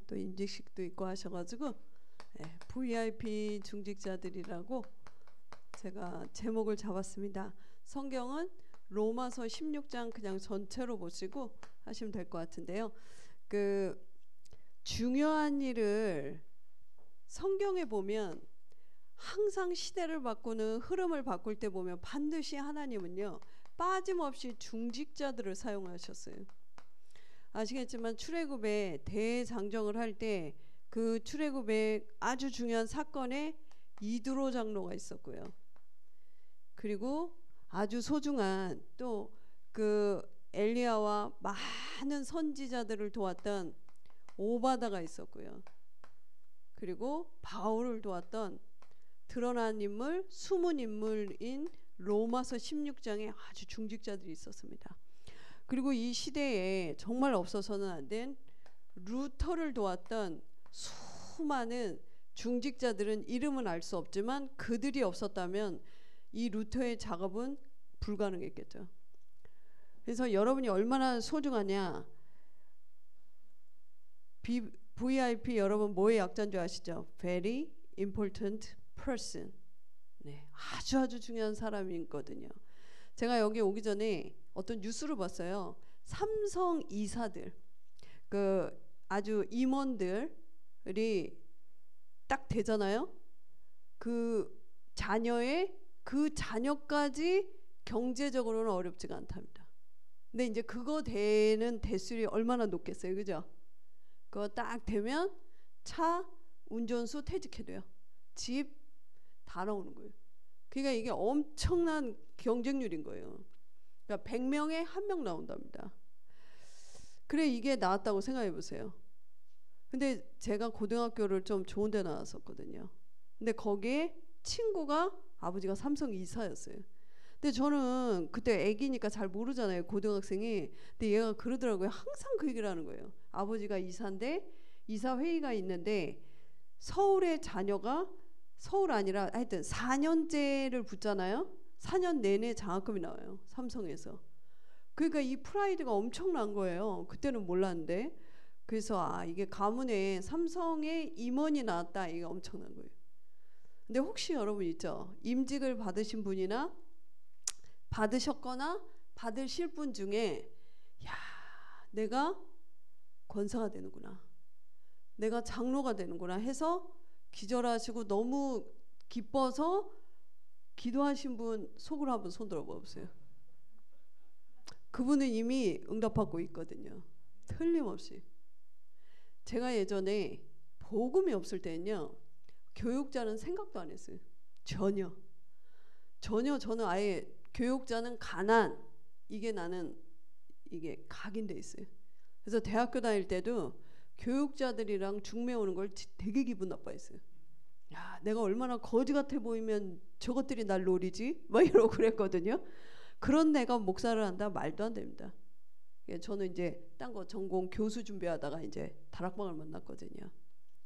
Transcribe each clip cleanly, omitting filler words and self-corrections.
또 임직식도 있고 하셔가지고 VIP 중직자들이라고 제가 제목을 잡았습니다. 성경은 로마서 16장 그냥 전체로 보시고 하시면 될 것 같은데요. 그 중요한 일을 성경에 보면 항상 시대를 바꾸는 흐름을 바꿀 때 보면 반드시 하나님은요 빠짐없이 중직자들을 사용하셨어요. 아시겠지만 출애굽에 대장정을 할 때 그 출애굽에 아주 중요한 사건에 이드로 장로가 있었고요. 그리고 아주 소중한 또 그 엘리야와 많은 선지자들을 도왔던 오바다가 있었고요. 그리고 바울을 도왔던 드러난 인물, 숨은 인물인 로마서 16장에 아주 중직자들이 있었습니다. 그리고 이 시대에 정말 없어서는 안 된 루터를 도왔던 수많은 중직자들은 이름은 알 수 없지만 그들이 없었다면 이 루터의 작업은 불가능했겠죠. 그래서 여러분이 얼마나 소중하냐. VIP 여러분 뭐의 약자인 줄 아시죠? Very important person. 네, 아주 중요한 사람이거든요. 제가 여기 오기 전에 어떤 뉴스를 봤어요. 삼성 이사들, 그 아주 임원들이 딱 되잖아요. 그 자녀까지 경제적으로는 어렵지가 않답니다. 근데 이제 그거 되는 대수율이 얼마나 높겠어요, 그죠? 그거 딱 되면 차, 운전수 퇴직해도요. 집 다 나오는 거예요. 그러니까 이게 엄청난 경쟁률인 거예요. 그러니까 100명에 1명 나온답니다. 그래 이게 나왔다고 생각해 보세요. 근데 제가 고등학교를 좀 좋은 데 나왔었거든요. 근데 거기에 친구가 아버지가 삼성 이사였어요. 근데 저는 그때 애기니까 잘 모르잖아요, 고등학생이. 근데 얘가 그러더라고요. 항상 그 얘기를 하는 거예요. 아버지가 이사인데 이사 회의가 있는데 서울의 자녀가 서울 아니라 하여튼 4년제를 붙잖아요. 4년 내내 장학금이 나와요, 삼성에서. 그러니까 이 프라이드가 엄청난 거예요. 그때는 몰랐는데. 그래서 이게 가문에 삼성의 임원이 나왔다, 이게 엄청난 거예요. 근데 혹시 여러분 있죠? 임직을 받으신 분이나 받으셨거나 받으실 분 중에 야, 내가 권사가 되는구나, 내가 장로가 되는구나 해서 기절하시고 너무 기뻐서 기도하신 분 속으로 한번 손 들어봐 보세요. 그분은 이미 응답받고 있거든요. 틀림없이. 제가 예전에 복음이 없을 때는요, 교육자는 생각도 안 했어요. 전혀 저는 아예 교육자는 가난, 이게 나는 이게 각인돼 있어요. 그래서 대학교 다닐 때도 교육자들이랑 중매 오는 걸 되게 기분 나빠했어요. 야, 내가 얼마나 거지 같아 보이면 저것들이 날 노리지? 막 이러고 그랬거든요. 그런 내가 목사를 한다? 말도 안 됩니다. 저는 이제 딴 거 전공 교수 준비하다가 이제 다락방을 만났거든요.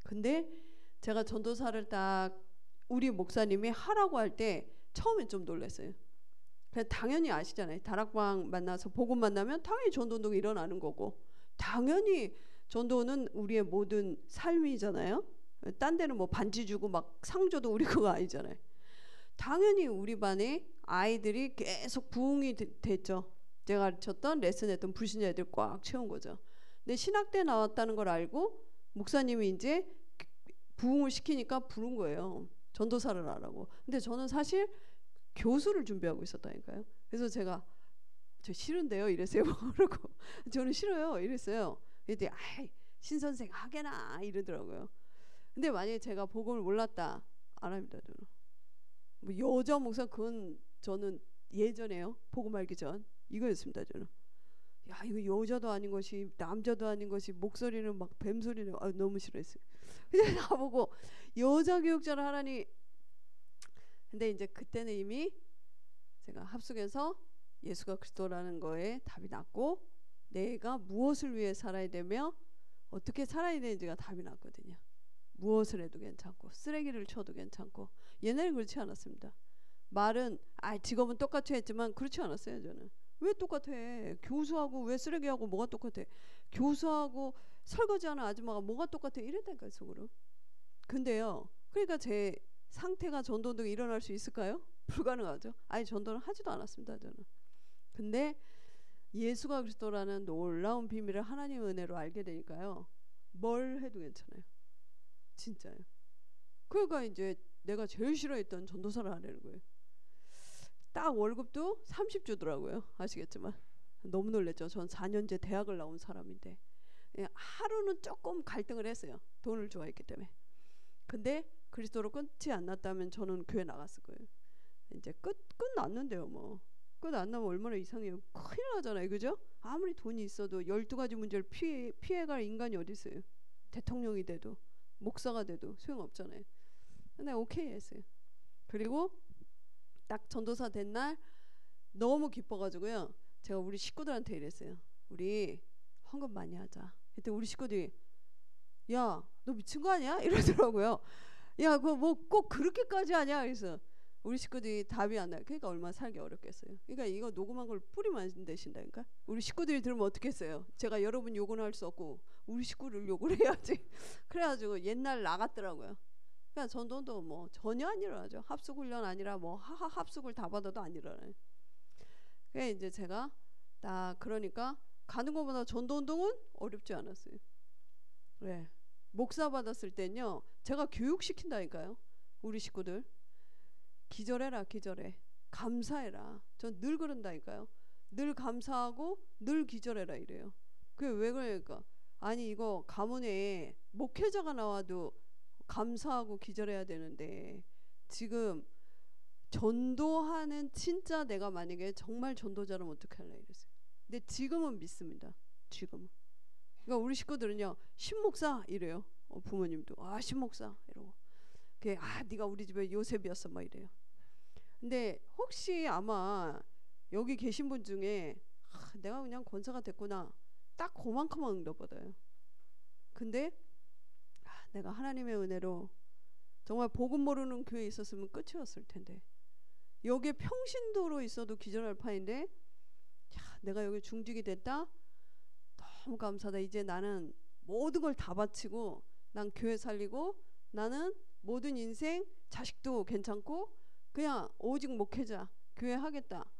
근데 제가 전도사를 딱 우리 목사님이 하라고 할 때 처음엔 좀 놀랐어요. 당연히 아시잖아요. 다락방 만나서 복음 만나면 당연히 전도운동이 일어나는 거고, 당연히 전도는 우리의 모든 삶이잖아요. 딴 데는 뭐 반지 주고 막 상 줘도 우리 그거 아니잖아요. 당연히 우리 반에 아이들이 계속 부흥이 됐죠. 제가 가르쳤던 레슨했던 불신자애들 꽉 채운 거죠. 근데 신학대 나왔다는 걸 알고 목사님이 이제 부흥을 시키니까 부른 거예요. 전도사를 하라고. 근데 저는 사실 교수를 준비하고 있었다니까요. 그래서 제가 저 싫은데요 이랬어요. 그러고 저는 싫어요 이랬어요. 그랬더니 신선생 하게나 이러더라고요. 근데 만약에 제가 복음을 몰랐다, 안 합니다. 저는 뭐 여자 목사, 그건 저는 예전에요, 복음 알기 전 이거였습니다. 저는 야, 이거 여자도 아닌 것이 남자도 아닌 것이 목소리는 막 뱀소리는 너무 싫어했어요. 근데 나보고 여자 교육자를 하라니. 근데 이제 그때는 이미 제가 합숙해서 예수가 그리스도라는 거에 답이 났고, 내가 무엇을 위해 살아야 되며 어떻게 살아야 되는지가 답이 났거든요. 무엇을 해도 괜찮고 쓰레기를 쳐도 괜찮고. 옛날엔 그렇지 않았습니다. 말은 직업은 똑같이 했지만 그렇지 않았어요. 저는 왜 똑같아? 교수하고 왜 쓰레기하고 뭐가 똑같아? 교수하고 설거지하는 아줌마가 뭐가 똑같아 이랬다니까요 속으로. 근데요 그러니까 제 상태가 전도운동이 일어날 수 있을까요? 불가능하죠. 아니 전도는 하지도 않았습니다 저는. 근데 예수가 그리스도라는 놀라운 비밀을 하나님의 은혜로 알게 되니까요 뭘 해도 괜찮아요. 진짜요. 그러니까 이제 내가 제일 싫어했던 전도사를 하려는 거예요. 딱 월급도 30 주더라고요. 아시겠지만 너무 놀랬죠. 전 4년제 대학을 나온 사람인데 하루는 조금 갈등을 했어요. 돈을 좋아했기 때문에. 근데 그리스도로 끊지 않았다면 저는 교회 나갔을 거예요. 이제 끝났는데요 뭐. 끝 안 나면 얼마나 이상해요. 큰일 나잖아요. 그죠? 아무리 돈이 있어도 12가지 문제를 피해갈 인간이 어디 있어요. 대통령이 돼도 목사가 돼도 소용없잖아요. 근데 오케이 했어요. 그리고 딱 전도사 된 날 너무 기뻐가지고요. 제가 우리 식구들한테 이랬어요. 우리 헌금 많이 하자. 그때 우리 식구들이 야, 너 미친 거 아니야? 이러더라고요. 야, 그거 뭐 꼭 그렇게까지 하냐? 그래서 우리 식구들이 답이 안 나요. 그러니까 얼마나 살기 어렵겠어요. 그러니까 이거 녹음한 걸 뿌리면 안 되신다니까. 우리 식구들이 들으면 어떻겠어요? 제가 여러분 욕은 할 수 없고 우리 식구를 욕을 해야지. 그래가지고 옛날 나갔더라고요. 그러니까 전도도 뭐 전혀 안 일어나죠. 합숙훈련 아니라 뭐 하하 합숙을 다 받아도 안 일어나요. 그래 이제 제가 딱 그러니까 가는 것보다 전도운동은 어렵지 않았어요. 네. 목사 받았을 땐요 제가 교육시킨다니까요. 우리 식구들 기절해라 기절해 감사해라. 전 늘 그런다니까요. 늘 감사하고 늘 기절해라 이래요. 그게 왜 그러니까 아니 이거 가문에 목회자가 나와도 감사하고 기절해야 되는데 지금 전도하는 진짜 내가 만약에 정말 전도자라면 어떻게 할래 이랬어요. 근데 지금은 믿습니다. 지금은. 그러니까 우리 식구들은요 신목사 이래요. 부모님도 아 신목사 이러고 네가 우리 집에 요셉이었어 막 이래요. 근데 혹시 아마 여기 계신 분 중에 내가 그냥 권사가 됐구나 딱 그만큼만 응답받아요. 근데 내가 하나님의 은혜로 정말 복음 모르는 교회에 있었으면 끝이었을 텐데 여기에 평신도로 있어도 기절할 판인데 내가 여기 중직이 됐다 너무 감사하다. 이제 나는 모든 걸 다 바치고 난 교회 살리고 나는 모든 인생 자식도 괜찮고 그냥 오직 목회자 교회 하겠다.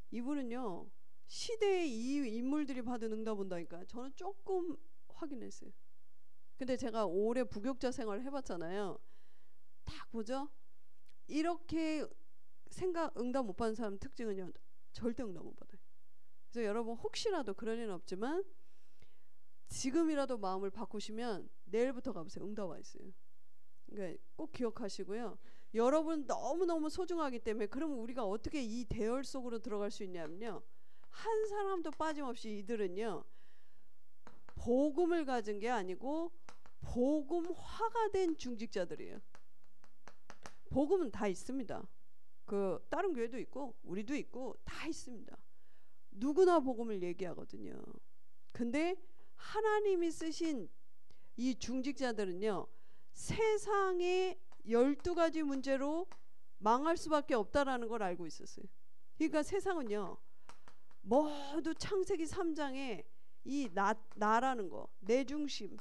이분은요 시대의 이 인물들이 받은 응답 온다니까. 저는 조금 확인했어요. 근데 제가 오래 부교육자 생활을 해봤잖아요. 딱 보죠. 이렇게 응답 못 받는 사람 특징은요 절대 응답 못 받아요. 그래서 여러분 혹시라도 그럴 일은 없지만 지금이라도 마음을 바꾸시면 내일부터 가보세요. 응답 와 있어요. 그러니까 꼭 기억하시고요. 여러분 너무너무 소중하기 때문에 그러면 우리가 어떻게 이 대열 속으로 들어갈 수 있냐면요. 한 사람도 빠짐없이 이들은요. 복음을 가진 게 아니고 복음화가 된 중직자들이에요. 복음은 다 있습니다. 그 다른 교회도 있고 우리도 있고 다 있습니다. 누구나 복음을 얘기하거든요. 근데 하나님이 쓰신 이 중직자들은요. 세상의 12가지 문제로 망할 수밖에 없다라는 걸 알고 있었어요. 그러니까 세상은요. 모두 창세기 3장에 이 나라는 거, 내 중심,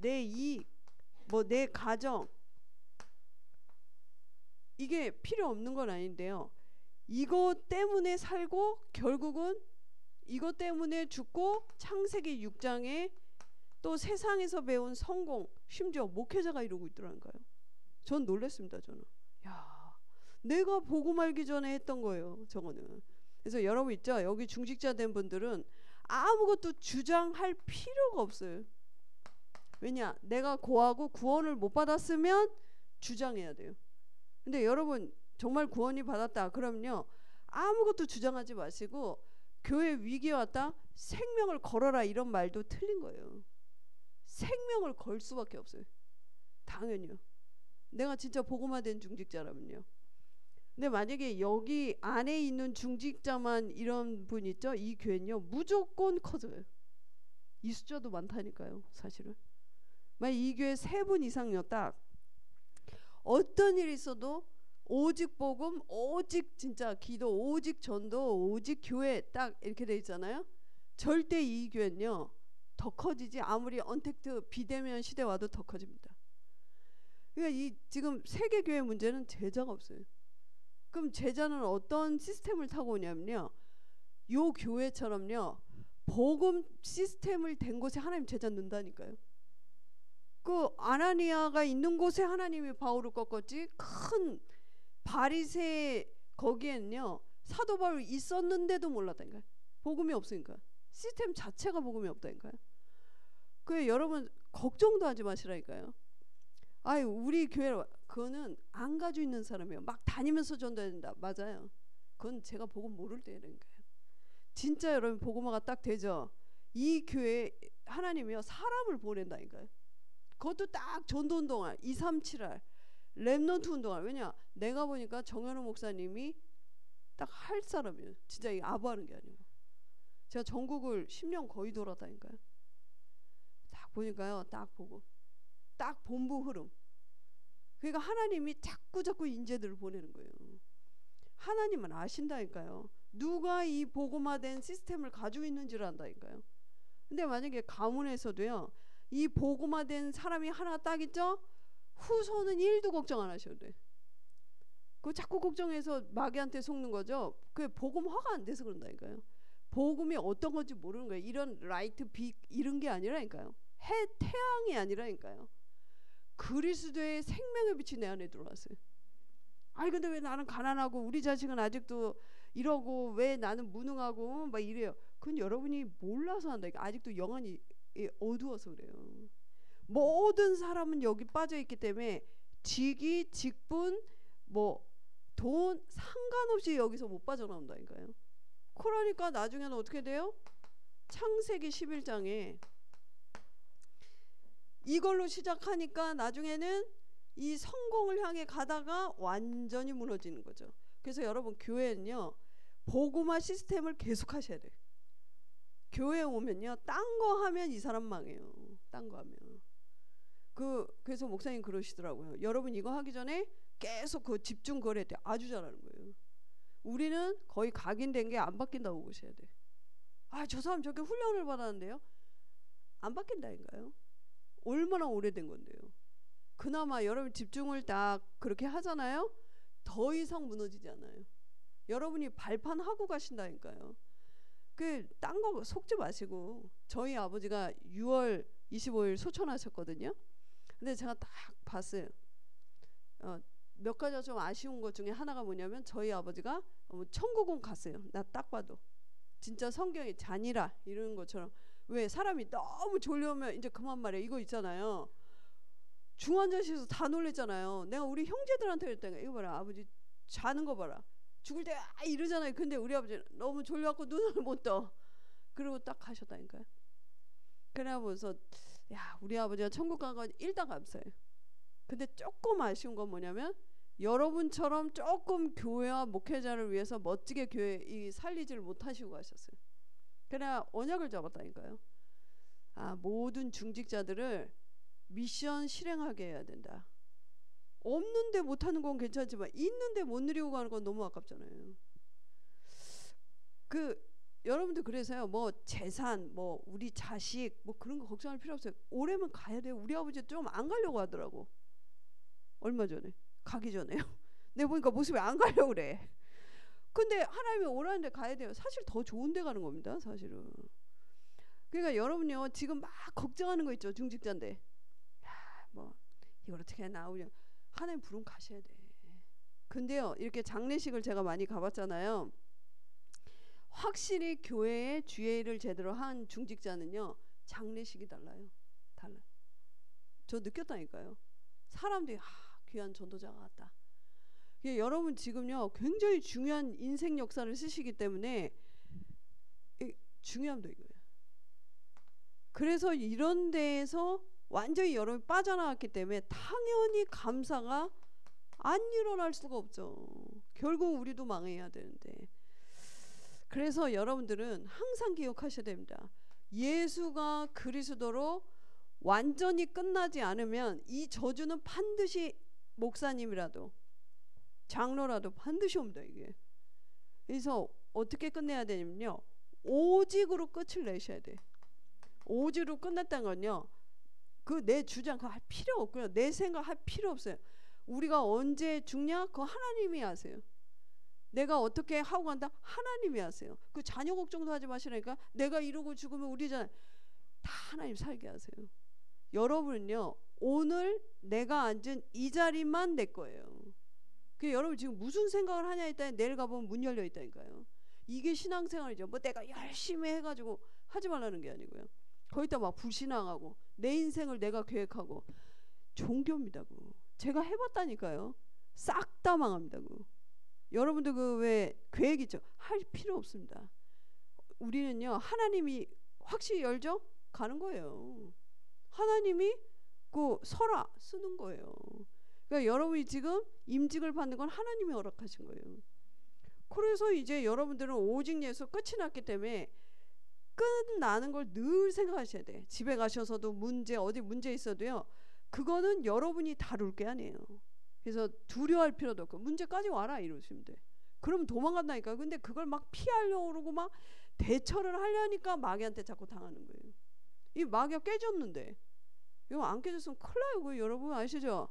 내 이익, 뭐 내 가정 이게 필요 없는 건 아닌데요. 이것 때문에 살고 결국은 이것 때문에 죽고 창세기 6장에 또 세상에서 배운 성공 심지어 목회자가 이러고 있더라니까요. 전 놀랐습니다. 저는 야 내가 복음 알기 전에 했던 거예요. 저거는. 그래서 여러분 있죠. 여기 중직자 된 분들은 아무것도 주장할 필요가 없어요. 왜냐 내가 고하고 구원을 못 받았으면 주장해야 돼요. 근데 여러분 정말 구원이 받았다 그럼요 아무것도 주장하지 마시고 교회 위기에 왔다 생명을 걸어라 이런 말도 틀린 거예요. 생명을 걸 수밖에 없어요. 당연히요. 내가 진짜 복음화된 중직자라면요. 근데 만약에 여기 안에 있는 중직자만 이런 분 있죠. 이 교회는요 무조건 커져요. 이 숫자도 많다니까요. 사실은 만약 이 교회 3분 이상요 딱 어떤 일이 있어도 오직 복음, 오직 진짜 기도, 오직 전도, 오직 교회 딱 이렇게 돼 있잖아요. 절대 이 교회는요 더 커지지. 아무리 언택트 비대면 시대 와도 더 커집니다. 그러니까 이 지금 세계 교회 문제는 제자가 없어요. 그럼 제자는 어떤 시스템을 타고 오냐면요, 요 교회처럼요, 복음 시스템을 된 곳에 하나님 제자 넣는다니까요. 그 아나니아가 있는 곳에 하나님이 바울을 꺾었지, 큰 바리새 거기엔요 사도 바울이 있었는데도 몰랐다니까요. 복음이 없으니까. 시스템 자체가 복음이 없다니까요. 그 여러분 걱정도 하지 마시라니까요. 아이 우리 교회 그거는 안 가지고 있는 사람이에요. 막 다니면서 전도해야 된다. 맞아요. 그건 제가 복음 모를 때라니까요. 진짜 여러분 복음화가 딱 되죠. 이 교회 하나님이요 사람을 보낸다니까요. 그것도 딱 전도 운동할 237할 렘넌트 운동할. 왜냐 내가 보니까 정현우 목사님이 딱 할 사람이에요. 진짜 이 아부하는 게 아니고. 제가 전국을 10년 거의 돌았다니까요. 딱 보니까요, 딱 보고 딱 본부 흐름. 그러니까 하나님이 자꾸 인재들을 보내는 거예요. 하나님은 아신다니까요. 누가 이 복음화된 시스템을 가지고 있는지를 안다니까요. 근데 만약에 가문에서도요, 이 복음화된 사람이 하나 딱 있죠? 후손은 1도 걱정 안 하셔도 돼. 그거 자꾸 걱정해서 마귀한테 속는 거죠. 그게 복음화가 안 돼서 그런다니까요. 복음이 어떤 건지 모르는 거예요. 이런 라이트 빛 이런 게 아니라니까요. 태양이 아니라니까요. 그리스도의 생명의 빛이 내 안에 들어왔어요. 아니 근데 왜 나는 가난하고 우리 자식은 아직도 이러고 왜 나는 무능하고 막 이래요. 그건 여러분이 몰라서 한다. 아직도 영안이 어두워서 그래요. 모든 사람은 여기 빠져 있기 때문에 직위, 직분, 뭐 돈 상관없이 여기서 못 빠져나온다니까요. 그러니까 나중에는 어떻게 돼요? 창세기 11장에 이걸로 시작하니까 나중에는 이 성공을 향해 가다가 완전히 무너지는 거죠. 그래서 여러분 교회는요 복음화 시스템을 계속 하셔야 돼요. 교회에 오면요 딴 거 하면 이 사람 망해요. 딴 거 하면. 그래서 목사님 그러시더라고요. 여러분 이거 하기 전에 계속 그 집중 거래해. 아주 잘하는 거예요. 우리는 거의 각인된 게 안 바뀐다고 보셔야 돼. 아, 저 사람 저렇게 훈련을 받았는데요. 안 바뀐다니까요. 얼마나 오래된 건데요. 그나마 여러분 집중을 딱 그렇게 하잖아요. 더 이상 무너지지 않아요. 여러분이 발판하고 가신다니까요. 딴 거 속지 마시고. 저희 아버지가 6월 25일 소천하셨거든요. 근데 제가 딱 봤어요. 몇 가지가 좀 아쉬운 것 중에 하나가 뭐냐면 저희 아버지가 천국은 갔어요. 나 딱 봐도 진짜 성경에 잔이라 이런 것처럼. 왜 사람이 너무 졸려오면 이제 그만 말해 이거 있잖아요. 중환자실에서 다 놀랬잖아요. 내가 우리 형제들한테 그랬다니까. 이거 봐라 아버지 자는 거 봐라. 죽을 때 이러잖아요. 근데 우리 아버지는 너무 졸려갖고 눈을 못 떠. 그리고 딱 가셨다니까요. 그래보면서 야 우리 아버지가 천국 간 건 일단 감사해요. 근데 조금 아쉬운 건 뭐냐면 여러분처럼 조금 교회와 목회자를 위해서 멋지게 교회 살리지를 못하시고 가셨어요. 그래야 언약을 잡았다니까요. 아 모든 중직자들을 미션 실행하게 해야 된다. 없는데 못하는 건 괜찮지만 있는데 못 누리고 가는 건 너무 아깝잖아요. 여러분들 그래서요 뭐 재산 뭐 우리 자식 뭐 그런 거 걱정할 필요 없어요. 올해만 가야 돼요. 우리 아버지 좀 안 가려고 하더라고. 얼마 전에 가기 전에요. 내가 보니까 모습이 안 가려고 그래. 근데 하나님이 오라는데 가야 돼요. 사실 더 좋은 데 가는 겁니다. 사실은. 그러니까 여러분요 지금 막 걱정하는 거 있죠. 중직자인데 야, 뭐 이걸 어떻게 나오냐. 하나님 부르면 가셔야 돼. 근데요 이렇게 장례식을 제가 많이 가봤잖아요. 확실히 교회의 주례를 제대로 한 중직자는요 장례식이 달라요. 달라요. 저 느꼈다니까요. 사람들이 귀한 전도자가 왔다. 여러분 지금요 굉장히 중요한 인생 역사를 쓰시기 때문에 중요함도 이거예요. 그래서 이런 데에서 완전히 여러분이 빠져나왔기 때문에 당연히 감사가 안 일어날 수가 없죠. 결국 우리도 망해야 되는데. 그래서 여러분들은 항상 기억하셔야 됩니다. 예수가 그리스도로 완전히 끝나지 않으면 이 저주는 반드시 목사님이라도 장로라도 반드시 옵니다. 이게. 그래서 어떻게 끝내야 되냐면요. 오직으로 끝을 내셔야 돼. 오지로 끝났다는 건요. 그 내 주장 그거 할 필요 없고요. 내 생각 할 필요 없어요. 우리가 언제 죽냐? 그거 하나님이 아세요. 내가 어떻게 하고 간다? 하나님이 아세요. 그 자녀 걱정도 하지 마시라니까. 내가 이러고 죽으면 우리잖아요. 다 하나님 살게 하세요. 여러분은요, 오늘 내가 앉은 이 자리만 내 거예요. 그 여러분 지금 무슨 생각을 하냐 했더니 내일 가보면 문 열려 있다니까요. 이게 신앙생활이죠. 뭐 내가 열심히 해가지고 하지 말라는 게 아니고요. 거기다 막 불신앙하고 내 인생을 내가 계획하고 종교입니다. 그거. 제가 해봤다니까요. 싹 다 망합니다. 그거. 여러분들 그 왜 계획 있죠? 할 필요 없습니다. 우리는요 하나님이 확실히 열죠? 가는 거예요. 하나님이 그 설화 쓰는 거예요. 그러니까 여러분이 지금 임직을 받는 건 하나님이 허락하신 거예요. 그래서 이제 여러분들은 오직 예수 끝이 났기 때문에 끝나는 걸 늘 생각하셔야 돼. 집에 가셔서도 문제 어디 문제 있어도요. 그거는 여러분이 다룰 게 아니에요. 그래서 두려워할 필요도 없고 문제까지 와라 이러시면 돼. 그럼 도망간다니까. 근데 그걸 막 피하려고 그러고 막 대처를 하려니까 마귀한테 자꾸 당하는 거예요. 이 마귀가 깨졌는데 이거 안 깨졌으면 큰일 나요. 그거 여러분 아시죠?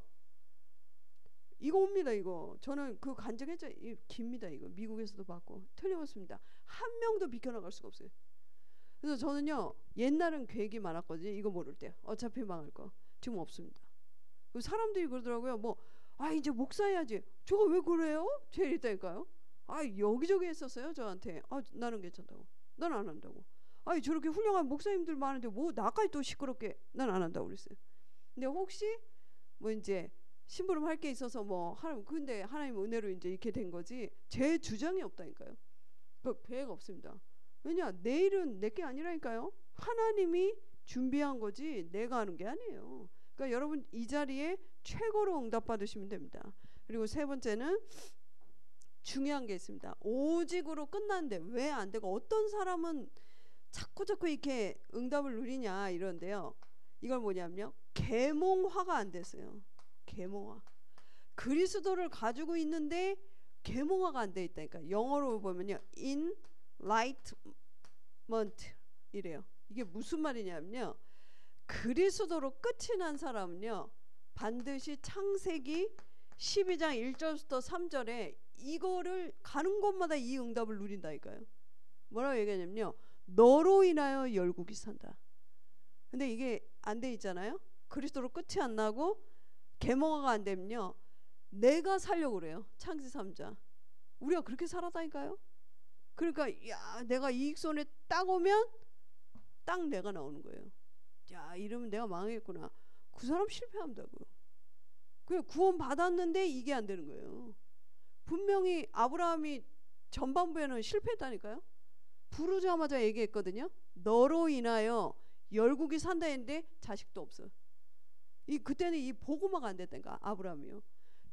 이거 옵니다. 이거 저는 그 간증했죠. 이 깁니다. 이거 미국에서도 받고 틀림없습니다. 한 명도 비켜나갈 수가 없어요. 그래서 저는요 옛날은 계획이 많았거든요. 이거 모를 때 어차피 망할 거. 지금 없습니다. 사람들이 그러더라고요. 뭐 이제 목사해야지. 저거 왜 그래요? 제일 있다니까요. 여기저기 했었어요 저한테. 나는 괜찮다고. 난 안 한다고. 저렇게 훌륭한 목사님들 많은데 뭐 나까지 또 시끄럽게 난 안 한다고 그랬어요. 근데 혹시 뭐 이제 심부름 할 게 있어서 뭐 하나님 근데 하나님 은혜로 이제 이렇게 된 거지 제 주장이 없다니까요. 그 계획 없습니다. 왜냐 내일은 내게 아니라니까요. 하나님이 준비한 거지 내가 하는 게 아니에요. 그러니까 여러분 이 자리에 최고로 응답 받으시면 됩니다. 그리고 세 번째는 중요한 게 있습니다. 오직으로 끝났는데 왜 안 되고 어떤 사람은 자꾸 이렇게 응답을 누리냐 이런데요. 이걸 뭐냐면요. 계몽화가 안 됐어요. 계몽화. 그리스도를 가지고 있는데 계몽화가 안 돼 있다니까. 영어로 보면요. enlightenment 이래요. 이게 무슨 말이냐면요. 그리스도로 끝이 난 사람은요. 반드시 창세기 12장 1절부터 3절에 이거를 가는 곳마다 이 응답을 누린다니까요. 뭐라고 얘기하냐면요. 너로 인하여 열국이 산다. 근데 이게 안 돼 있잖아요. 그리스도로 끝이 안 나고 계몽화가 안 되면요. 내가 살려고 그래요. 창세기 3장. 우리가 그렇게 살았다니까요. 그러니까 야 내가 이익손에 딱 오면 딱 내가 나오는 거예요. 야 이러면 내가 망하겠구나. 그 사람 실패한다고요. 그 구원 받았는데 이게 안 되는 거예요. 분명히 아브라함이 전반부에는 실패했다니까요. 부르자마자 얘기했거든요. 너로 인하여 열국이 산다 했는데 자식도 없어. 그때는 이 복음화가 안 됐다니까. 아브라함이요.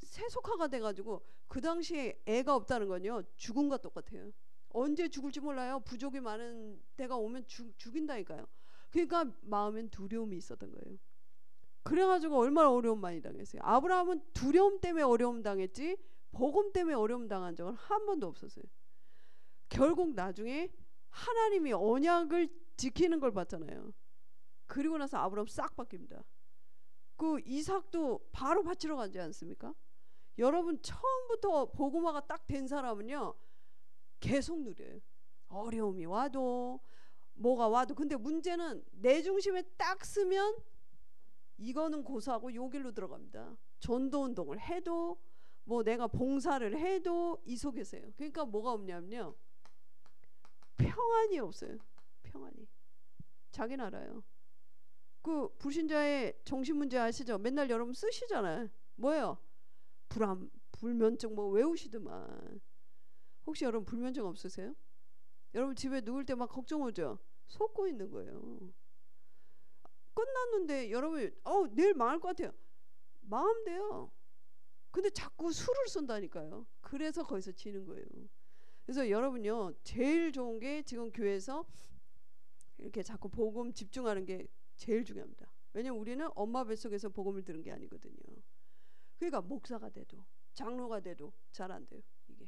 세속화가 돼가지고 그 당시에 애가 없다는 건요. 죽음과 똑같아요. 언제 죽을지 몰라요. 부족이 많은 때가 오면 죽인다니까요. 그러니까 마음엔 두려움이 있었던 거예요. 그래가지고 얼마나 어려움 많이 당했어요. 아브라함은 두려움 때문에 어려움 당했지 복음 때문에 어려움 당한 적은 한 번도 없었어요. 결국 나중에 하나님이 언약을 지키는 걸 봤잖아요. 그리고 나서 아브라함 싹 바뀝니다. 그 이삭도 바로 바치러 가지 않습니까? 여러분 처음부터 복음화가 딱 된 사람은요 계속 누려요. 어려움이 와도 뭐가 와도. 근데 문제는 내 중심에 딱 쓰면 이거는 고사하고 요 길로 들어갑니다. 전도운동을 해도 뭐 내가 봉사를 해도 이 속에서요. 그러니까 뭐가 없냐면요. 평안이 없어요. 평안이. 자기는 알아요. 그 불신자의 정신문제 아시죠? 맨날 여러분 쓰시잖아요. 뭐예요? 불안, 불면증 뭐 외우시더만. 혹시 여러분 불면증 없으세요? 여러분 집에 누울 때 막 걱정 오죠? 속고 있는 거예요. 끝났는데 여러분 내일 망할 것 같아요. 망하면 돼요. 근데 자꾸 수를 쏜다니까요. 그래서 거기서 지는 거예요. 그래서 여러분요 제일 좋은 게 지금 교회에서 이렇게 자꾸 복음 집중하는 게 제일 중요합니다. 왜냐면 우리는 엄마 뱃속에서 복음을 들은 게 아니거든요. 그러니까 목사가 돼도 장로가 돼도 잘 안 돼요. 이게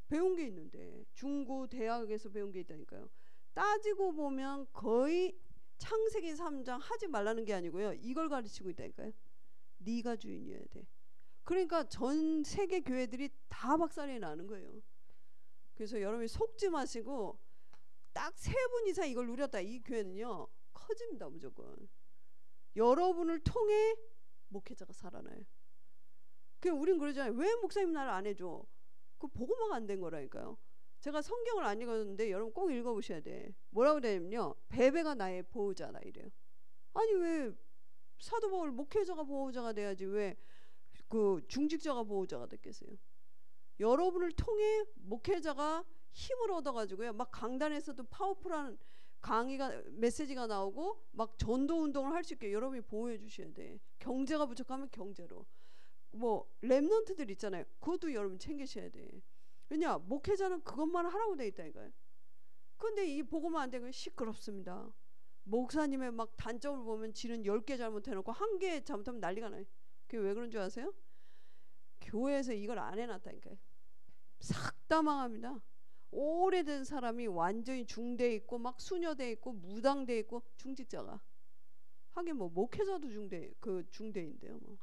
배운 게 있는데 중고 대학에서 배운 게 있다니까요. 따지고 보면 거의 창세기 3장 하지 말라는 게 아니고요. 이걸 가르치고 있다니까요. 네가 주인이어야 돼. 그러니까 전 세계 교회들이 다 박살이 나는 거예요. 그래서 여러분이 속지 마시고 딱 3분 이상 이걸 누렸다. 이 교회는요 커집니다. 무조건. 여러분을 통해 목회자가 살아나요. 그냥 우린 그러잖아요. 왜 목사님 나를 안 해줘? 그 보고만 안 된 거라니까요. 제가 성경을 안 읽었는데 여러분 꼭 읽어보셔야 돼. 뭐라고 되냐면요. 베베가 나의 보호자다 이래요. 아니 왜 사도 바울 목회자가 보호자가 돼야지 왜 그 중직자가 보호자가 됐겠어요? 여러분을 통해 목회자가 힘을 얻어가지고요. 막 강단에서도 파워풀한 강의가 메시지가 나오고 막 전도 운동을 할 수 있게 여러분이 보호해 주셔야 돼. 경제가 부족하면 경제로. 뭐 랩런트들 있잖아요. 그것도 여러분 챙기셔야 돼. 왜냐 목회자는 그것만 하라고 돼 있다니까요. 근데 이 보고만 안 되면 시끄럽습니다. 목사님의 막 단점을 보면 지는 10개 잘못해놓고 1개 잘못하면 난리가 나요. 그게 왜 그런 줄 아세요? 교회에서 이걸 안 해놨다니까요. 싹 다 망합니다. 오래된 사람이 완전히 중대 있고 막 수녀대 있고 무당대 있고 중직자가 하긴 뭐 목회자도 중대인데요. 뭐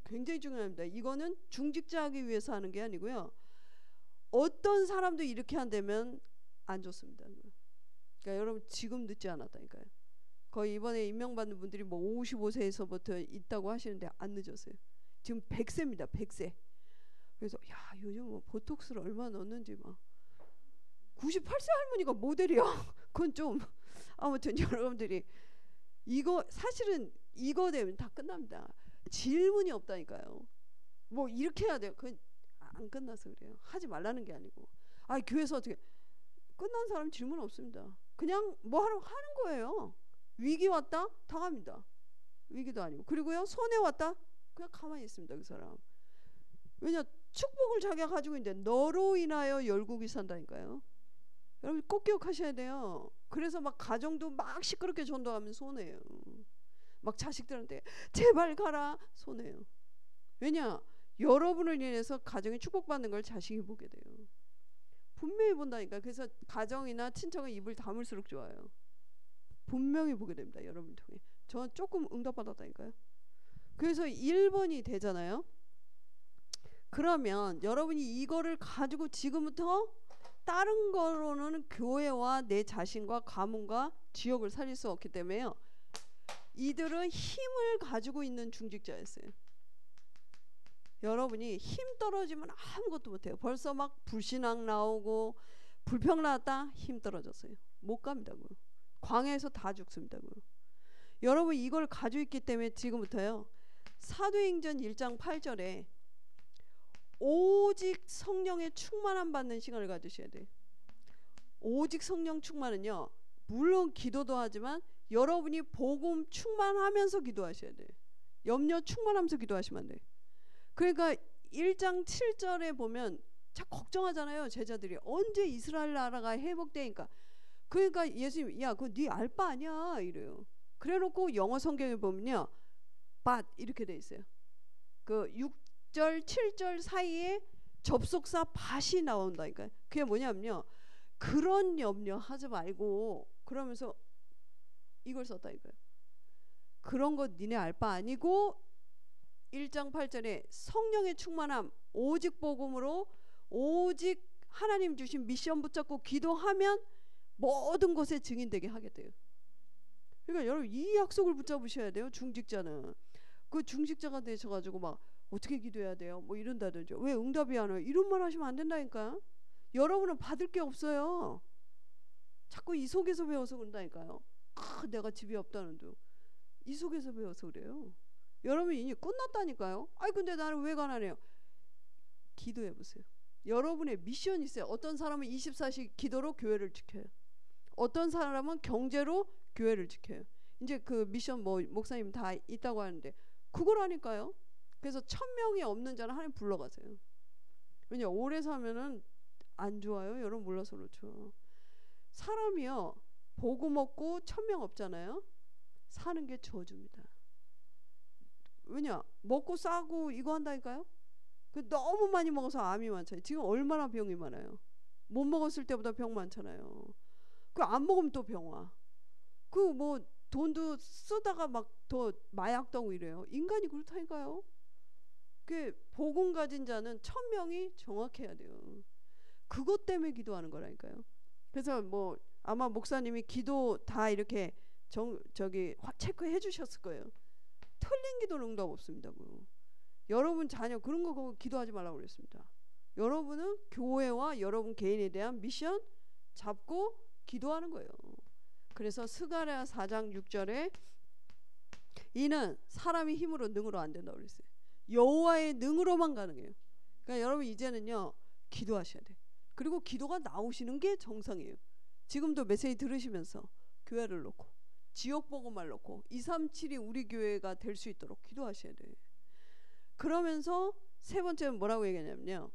굉장히 중요합니다. 이거는 중직자하기 위해서 하는 게 아니고요. 어떤 사람도 이렇게 한다면 안 좋습니다. 그러니까 여러분 지금 늦지 않았다니까요. 거의 이번에 임명받는 분들이 뭐 55세에서부터 있다고 하시는데 안 늦었어요. 지금 100세입니다. 100세. 그래서 야 요즘 뭐 보톡스를 얼마 넣었는지 막 98세 할머니가 모델이야. 그건 좀 아무튼 여러분들이 이거 사실은 이거 되면 다 끝납니다. 질문이 없다니까요. 뭐 이렇게 해야 돼요. 그건 안 끝나서 그래요. 하지 말라는 게 아니고. 아 교회에서 어떻게 끝난 사람 질문 없습니다. 그냥 뭐 하는 거예요. 위기 왔다 당합니다. 위기도 아니고 그리고요 손해 왔다 그냥 가만히 있습니다. 그 사람. 왜냐 축복을 자기가 가지고 있는데 너로 인하여 열국이 산다니까요. 여러분 꼭 기억하셔야 돼요. 그래서 막 가정도 막 시끄럽게 전도하면 손해요. 막 자식들한테 제발 가라 손해요. 왜냐 여러분을 인해서 가정이 축복받는 걸 자식이 보게 돼요. 분명히 본다니까. 그래서 가정이나 친척은 입을 다물수록 좋아요. 분명히 보게 됩니다. 여러분 통해. 저 조금 응답받았다니까요. 그래서 1번이 되잖아요. 그러면 여러분이 이거를 가지고 지금부터 다른 거로는 교회와 내 자신과 가문과 지역을 살릴 수 없기 때문에요. 이들은 힘을 가지고 있는 중직자였어요. 여러분이 힘 떨어지면 아무것도 못해요. 벌써 막 불신앙 나오고 불평 나왔다 힘 떨어졌어요. 못 갑니다. 광야에서 다 죽습니다. 여러분 이걸 가지고 있기 때문에 지금부터요. 사도행전 1장 8절에 오직 성령의 충만함 받는 시간을 가지셔야 돼요. 오직 성령 충만은요. 물론 기도도 하지만 여러분이 복음 충만하면서 기도하셔야 돼요. 염려 충만하면서 기도하시면 안 돼요. 그러니까 1장 7절에 보면 참 걱정하잖아요. 제자들이 언제 이스라엘 나라가 회복되니까. 그러니까 예수님 야 그거 네 알 바 아니야 이래요. 그래놓고 영어 성경에 보면요. but 이렇게 돼 있어요. 그 6절 7절 사이에 접속사 밭이 나온다니까요. 그게 뭐냐면요. 그런 염려하지 말고 그러면서 이걸 썼다니까요. 그런 거 니네 알 바 아니고 1장 8절에 성령의 충만함 오직 복음으로 오직 하나님 주신 미션 붙잡고 기도하면 모든 것에 증인되게 하겠대요. 그러니까 여러분 이 약속을 붙잡으셔야 돼요. 중직자는. 그 중직자가 되셔가지고 막 어떻게 기도해야 돼요? 뭐 이런다든지 왜 응답이 안 와요? 이런 말 하시면 안 된다니까. 여러분은 받을 게 없어요. 자꾸 이 속에서 배워서 그런다니까요. 내가 집이 없다는데 이 속에서 배워서 그래요. 여러분이 이제 끝났다니까요. 아이 근데 나는 왜 가난해요? 기도해 보세요. 여러분의 미션이 있어요. 어떤 사람은 24시 기도로 교회를 지켜요. 어떤 사람은 경제로 교회를 지켜요. 이제 그 미션 뭐 목사님 다 있다고 하는데 그거라니까요. 그래서 1000명이 없는 자는 하나님 불러가세요. 왜냐 오래 사면은 안 좋아요. 여러분 몰라서 그렇죠. 사람이요 복음 없고 1000명 없잖아요. 사는 게 저주입니다. 왜냐 먹고 싸고 이거 한다니까요. 그 너무 많이 먹어서 암이 많잖아요. 지금 얼마나 병이 많아요. 못 먹었을 때보다 병 많잖아요. 그 안 먹으면 또 병 와. 그 뭐 돈도 쓰다가 막 더 마약도 하고 이래요. 인간이 그렇다니까요. 그 복음 가진 자는 천명이 정확해야 돼요. 그것 때문에 기도하는 거라니까요. 그래서 뭐 아마 목사님이 기도 다 이렇게 저기 체크해 주셨을 거예요. 틀린 기도는 응답 없습니다. 여러분 자녀 그런 거 기도하지 말라고 그랬습니다. 여러분은 교회와 여러분 개인에 대한 미션 잡고 기도하는 거예요. 그래서 스가랴 4장 6절에 이는 사람이 힘으로 능으로 안 된다고 그랬어요. 여호와의 능으로만 가능해요. 그러니까 여러분 이제는요 기도하셔야 돼. 그리고 기도가 나오시는 게 정상이에요. 지금도 메시지 들으시면서 교회를 놓고 지역 복음을 놓고 237이 우리 교회가 될 수 있도록 기도하셔야 돼. 그러면서 세 번째는 뭐라고 얘기하냐면요.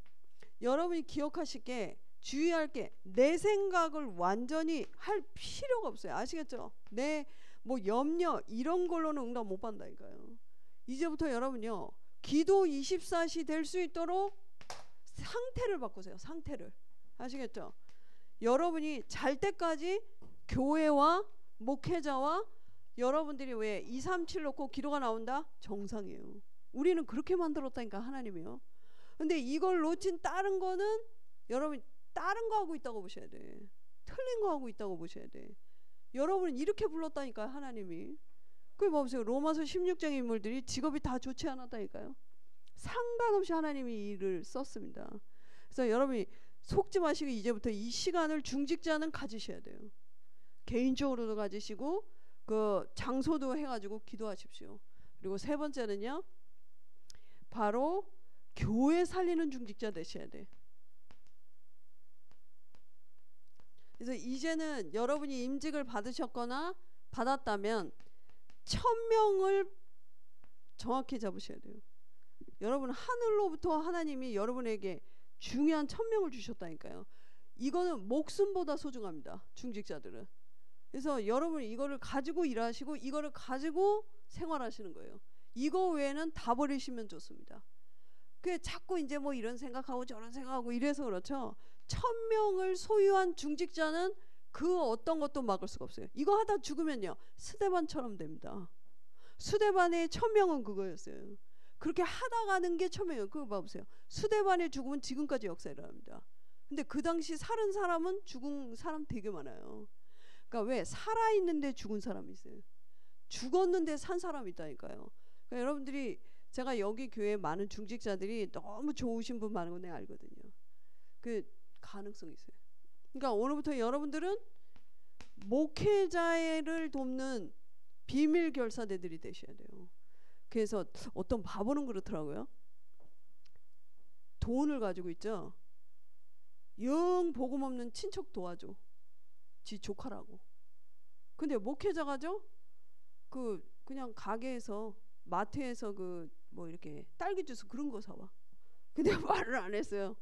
여러분이 기억하실 게 주의할 게 내 생각을 완전히 할 필요가 없어요. 아시겠죠? 내 뭐 염려 이런 걸로는 응답 못 받는다니까요. 이제부터 여러분요. 기도 24시 될 수 있도록 상태를 바꾸세요. 상태를. 아시겠죠? 여러분이 잘 때까지 교회와 목회자와 여러분들이 왜 237 놓고 기도가 나온다? 정상이에요. 우리는 그렇게 만들었다니까 하나님이요. 근데 이걸 놓친 다른 거는 여러분 다른 거 하고 있다고 보셔야 돼. 틀린 거 하고 있다고 보셔야 돼. 여러분은 이렇게 불렀다니까요 하나님이. 그게 보세요. 로마서 16장 인물들이 직업이 다 좋지 않았다니까요. 상관없이 하나님이 이 일을 썼습니다. 그래서 여러분이 속지 마시고 이제부터 이 시간을 중직자는 가지셔야 돼요. 개인적으로도 가지시고 그 장소도 해가지고 기도하십시오. 그리고 세 번째는요. 바로 교회 살리는 중직자 되셔야 돼. 그래서 이제는 여러분이 임직을 받으셨거나 받았다면 1000명을 정확히 잡으셔야 돼요. 여러분 하늘로부터 하나님이 여러분에게 중요한 1000명을 주셨다니까요. 이거는 목숨보다 소중합니다. 중직자들은. 그래서 여러분 이거를 가지고 일하시고 이거를 가지고 생활하시는 거예요. 이거 외에는 다 버리시면 좋습니다. 그 자꾸 이제 뭐 이런 생각하고 저런 생각하고 이래서 그렇죠. 1000명을 소유한 중직자는 그 어떤 것도 막을 수가 없어요. 이거 하다 죽으면요 스데반처럼 됩니다. 스데반의 1000명은 그거였어요. 그렇게 하다 가는 게 1000명이에요. 그거 봐보세요. 스데반의 죽음은 지금까지 역사에 일어납니다. 근데 그 당시 살은 사람은 죽은 사람 되게 많아요. 그러니까 왜 살아있는데 죽은 사람이 있어요. 죽었는데 산 사람이 있다니까요. 그러니까 여러분들이 제가 여기 교회에 많은 중직자들이 너무 좋으신 분 많은 거 내가 알거든요. 그 가능성이 있어요. 그러니까 오늘부터 여러분들은 목회자를 돕는 비밀 결사대들이 되셔야 돼요. 그래서 어떤 바보는 그렇더라고요. 돈을 가지고 있죠. 영 복음 없는 친척 도와줘. 지 조카라고. 근데 목회자가죠. 그냥 가게에서 마트에서 뭐 이렇게 딸기 주스 그런 거 사와. 근데 말을 안 했어요.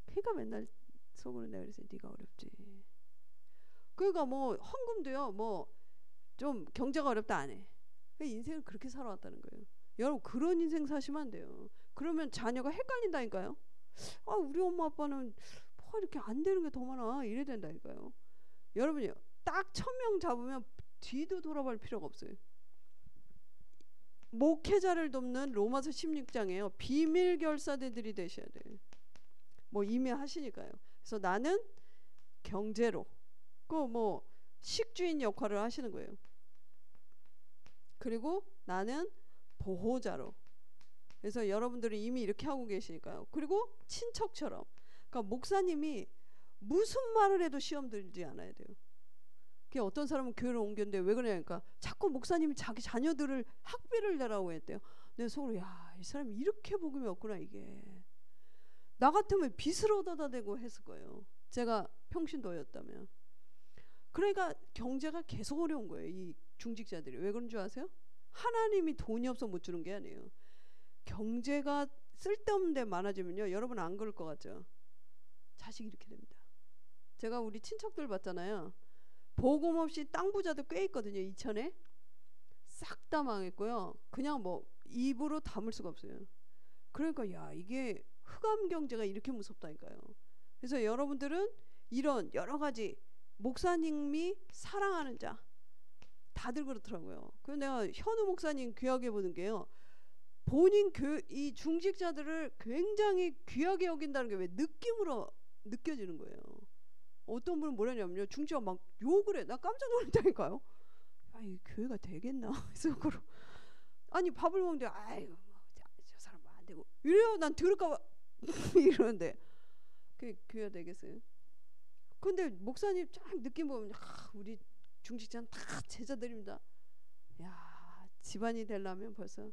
그러니까 맨날 속으로 내가 그랬어요. 네가 어렵지. 그러니까 뭐 헌금도요. 뭐 좀 경제가 어렵다 안 해. 인생을 그렇게 살아왔다는 거예요. 여러분 그런 인생 사시면 안 돼요. 그러면 자녀가 헷갈린다니까요. 아 우리 엄마 아빠는 뭐 이렇게 안 되는 게 더 많아 이래 된다니까요. 여러분이 딱 1000명 잡으면 뒤도 돌아볼 필요가 없어요. 목회자를 돕는 로마서 16장에요. 비밀 결사대들이 되셔야 돼요. 뭐 이미 하시니까요. 그래서 나는 경제로 뭐 식주인 역할을 하시는 거예요. 그리고 나는 보호자로. 그래서 여러분들이 이미 이렇게 하고 계시니까요. 그리고 친척처럼. 그러니까 목사님이 무슨 말을 해도 시험 들지 않아야 돼요. 그게 어떤 사람은 교회를 옮겼는데 왜 그러냐니까 자꾸 목사님이 자기 자녀들을 학비를 내라고 했대요. 내 속으로 야, 이 사람이 이렇게 복음이 없구나 이게. 나 같으면 빚을 얻어다 대고 했을 거예요. 제가 평신도였다면. 그러니까 경제가 계속 어려운 거예요. 이 중직자들이. 왜 그런 줄 아세요? 하나님이 돈이 없어 못 주는 게 아니에요. 경제가 쓸데없는 데 많아지면요. 여러분 안 그럴 것 같죠? 자식이 이렇게 됩니다. 제가 우리 친척들 봤잖아요. 복음 없이 땅 부자도 꽤 있거든요. 이천에. 싹 다 망했고요. 그냥 뭐 입으로 담을 수가 없어요. 그러니까 야 이게 흑암 경제가 이렇게 무섭다니까요. 그래서 여러분들은 이런 여러 가지 목사님이 사랑하는 자 다들 그렇더라고요. 그래서 내가 현우 목사님 귀하게 보는 게요. 본인 이 중직자들을 굉장히 귀하게 여긴다는 게 왜 느낌으로 느껴지는 거예요. 어떤 분은 뭐라냐면요. 중직자가 막 욕을 해. 나 깜짝 놀랐다니까요. 아, 이 교회가 되겠나? 속으로. 아니 밥을 먹는데 아이고 저 사람 안 되고 이래요. 난 들을까봐 이러는데 그 교회가 되겠어요? 근데 목사님 쫙 느낌 보면 우리 중직자는 다 제자들입니다. 야, 집안이 되려면 벌써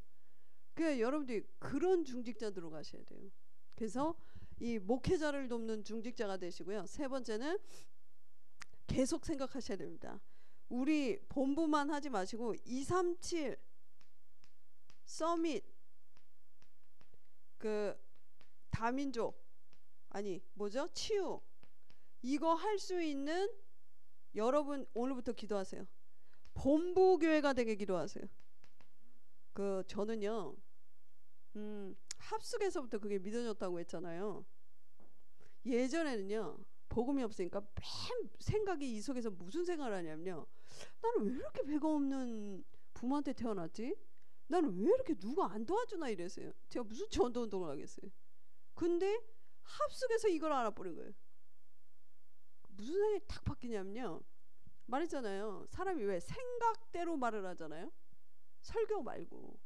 여러분들이 그런 중직자들로 가셔야 돼요. 그래서 이 목회자를 돕는 중직자가 되시고요. 세 번째는 계속 생각하셔야 됩니다. 우리 본부만 하지 마시고 237 서밋 그 다민족 아니 뭐죠? 치유 이거 할 수 있는 여러분 오늘부터 기도하세요. 본부 교회가 되게 기도하세요. 저는요 합숙에서부터 그게 믿어졌다고 했잖아요. 예전에는요 복음이 없으니까 맨 생각이 이 속에서 무슨 생각을 하냐면요. 나는 왜 이렇게 배가 없는 부모한테 태어났지? 나는 왜 이렇게 누가 안 도와주나 이랬어요. 제가 무슨 전도 운동을 하겠어요. 근데 합숙에서 이걸 알아버린 거예요. 무슨 생각이 탁 바뀌냐면요. 말했잖아요. 사람이 왜 생각대로 말을 하잖아요. 설교 말고.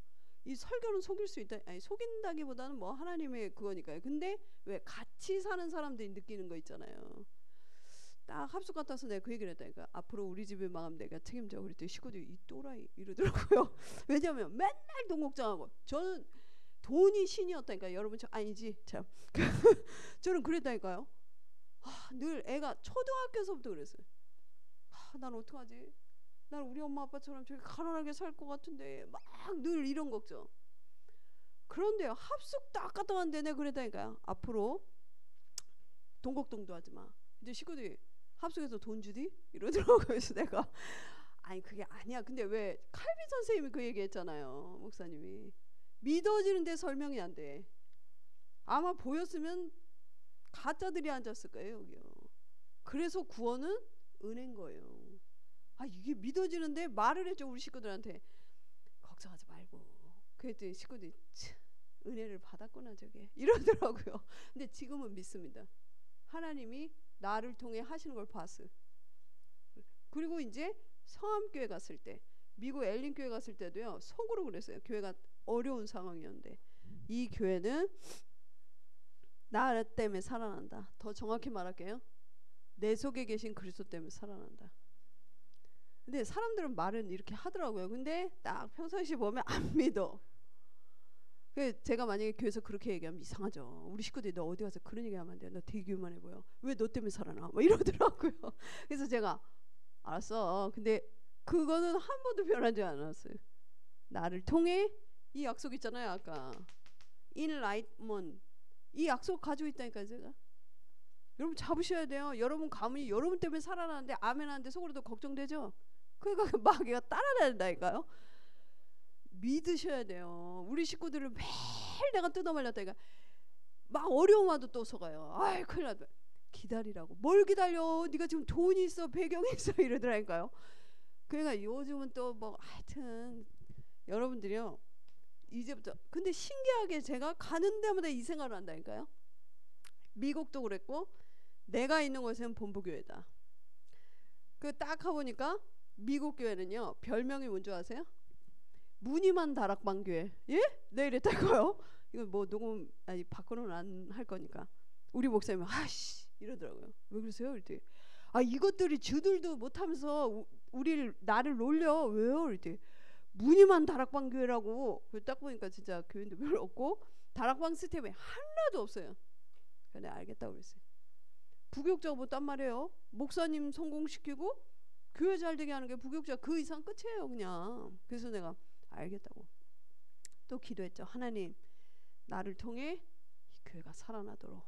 이 설교는 속일 수 있다. 아니 속인다기보다는 뭐 하나님의 그거니까요. 근데 왜 같이 사는 사람들이 느끼는 거 있잖아요. 딱 합숙 같아서 내가 그 얘기를 했다니까. 앞으로 우리 집에 망하면 내가 책임져. 그랬더니 식구들이 이 또라이 이러더라고요. 왜냐면 맨날 돈 걱정하고 저는 돈이 신이었다니까. 여러분 저 아니지 참. 저는 그랬다니까요. 늘 애가 초등학교에서부터 그랬어요. 난 어떡하지? 난 우리 엄마 아빠처럼 저기 가난하게 살 것 같은데 막 늘 이런 걱정. 그런데요 합숙 딱 갔다 왔는데 내가 그랬다니까요. 앞으로 돈 걱정도 하지 마. 이제 식구들이 합숙에서 돈 주디? 이러더라고요. 그래서 내가 아니 그게 아니야. 근데 왜 칼빈 선생님이 그 얘기했잖아요. 목사님이 믿어지는데 설명이 안 돼. 아마 보였으면 가짜들이 앉았을 거예요 여기요. 그래서 구원은 은혜인 거예요. 이게 믿어지는데 말을 해줘 우리 식구들한테 걱정하지 말고. 그랬더니 식구들이 은혜를 받았구나 저게 이러더라고요. 근데 지금은 믿습니다. 하나님이 나를 통해 하시는 걸 봤어요. 그리고 이제 성암교회 갔을 때 미국 엘린교회 갔을 때도요 속으로 그랬어요. 교회가 어려운 상황이었는데 이 교회는 나 때문에 살아난다. 더 정확히 말할게요. 내 속에 계신 그리스도 때문에 살아난다. 근데 사람들은 말은 이렇게 하더라고요. 근데 딱 평상시 보면 안 믿어. 제가 만약에 교회에서 그렇게 얘기하면 이상하죠. 우리 식구들이 너 어디 가서 그런 얘기하면 안 돼. 너 되게 교만해 보여. 왜 너 때문에 살아나? 뭐 이러더라고요. 그래서 제가 알았어. 근데 그거는 한 번도 변하지 않았어요. 나를 통해 이 약속 있잖아요. 아까 인라이트먼 이 약속 가지고 있다니까요. 제가 여러분 잡으셔야 돼요. 여러분 가문이 여러분 때문에 살아나는데 아멘 하는데 속으로도 걱정되죠. 그러니까 마귀가 따라다닌다니까요. 믿으셔야 돼요. 우리 식구들을 매일 내가 뜯어말렸다니까. 막 어려움 와도 또 속아요. 아이 큰일 났다. 기다리라고. 뭘 기다려? 네가 지금 돈이 있어 배경이 있어 이러더라니까요. 그러니까 요즘은 또 뭐 하여튼 여러분들이요 이제부터 근데 신기하게 제가 가는 데마다 이 생각을 한다니까요. 미국도 그랬고 내가 있는 곳은 본부교회다. 딱 가보니까 미국 교회는요 별명이 뭔지 아세요? 무늬만 다락방 교회. 예? 네 이랬다고요. 이거 뭐 녹음 아니 밖으로는 안 할 거니까 우리 목사님은 아씨 이러더라고요. 왜 그러세요? 이랬더니 이것들이 주들도 못하면서 나를 놀려. 왜요? 이랬더니 무늬만 다락방 교회라고. 딱 보니까 진짜 교인도 별로 없고 다락방 시스템이 하나도 없어요. 그래 알겠다고 그랬어요. 부교육자가 뭐 딴 말이에요. 목사님 성공시키고 교회 잘되게 하는 게 부교육자 그 이상 끝이에요 그냥. 그래서 내가 알겠다고 또 기도했죠. 하나님 나를 통해 이 교회가 살아나도록.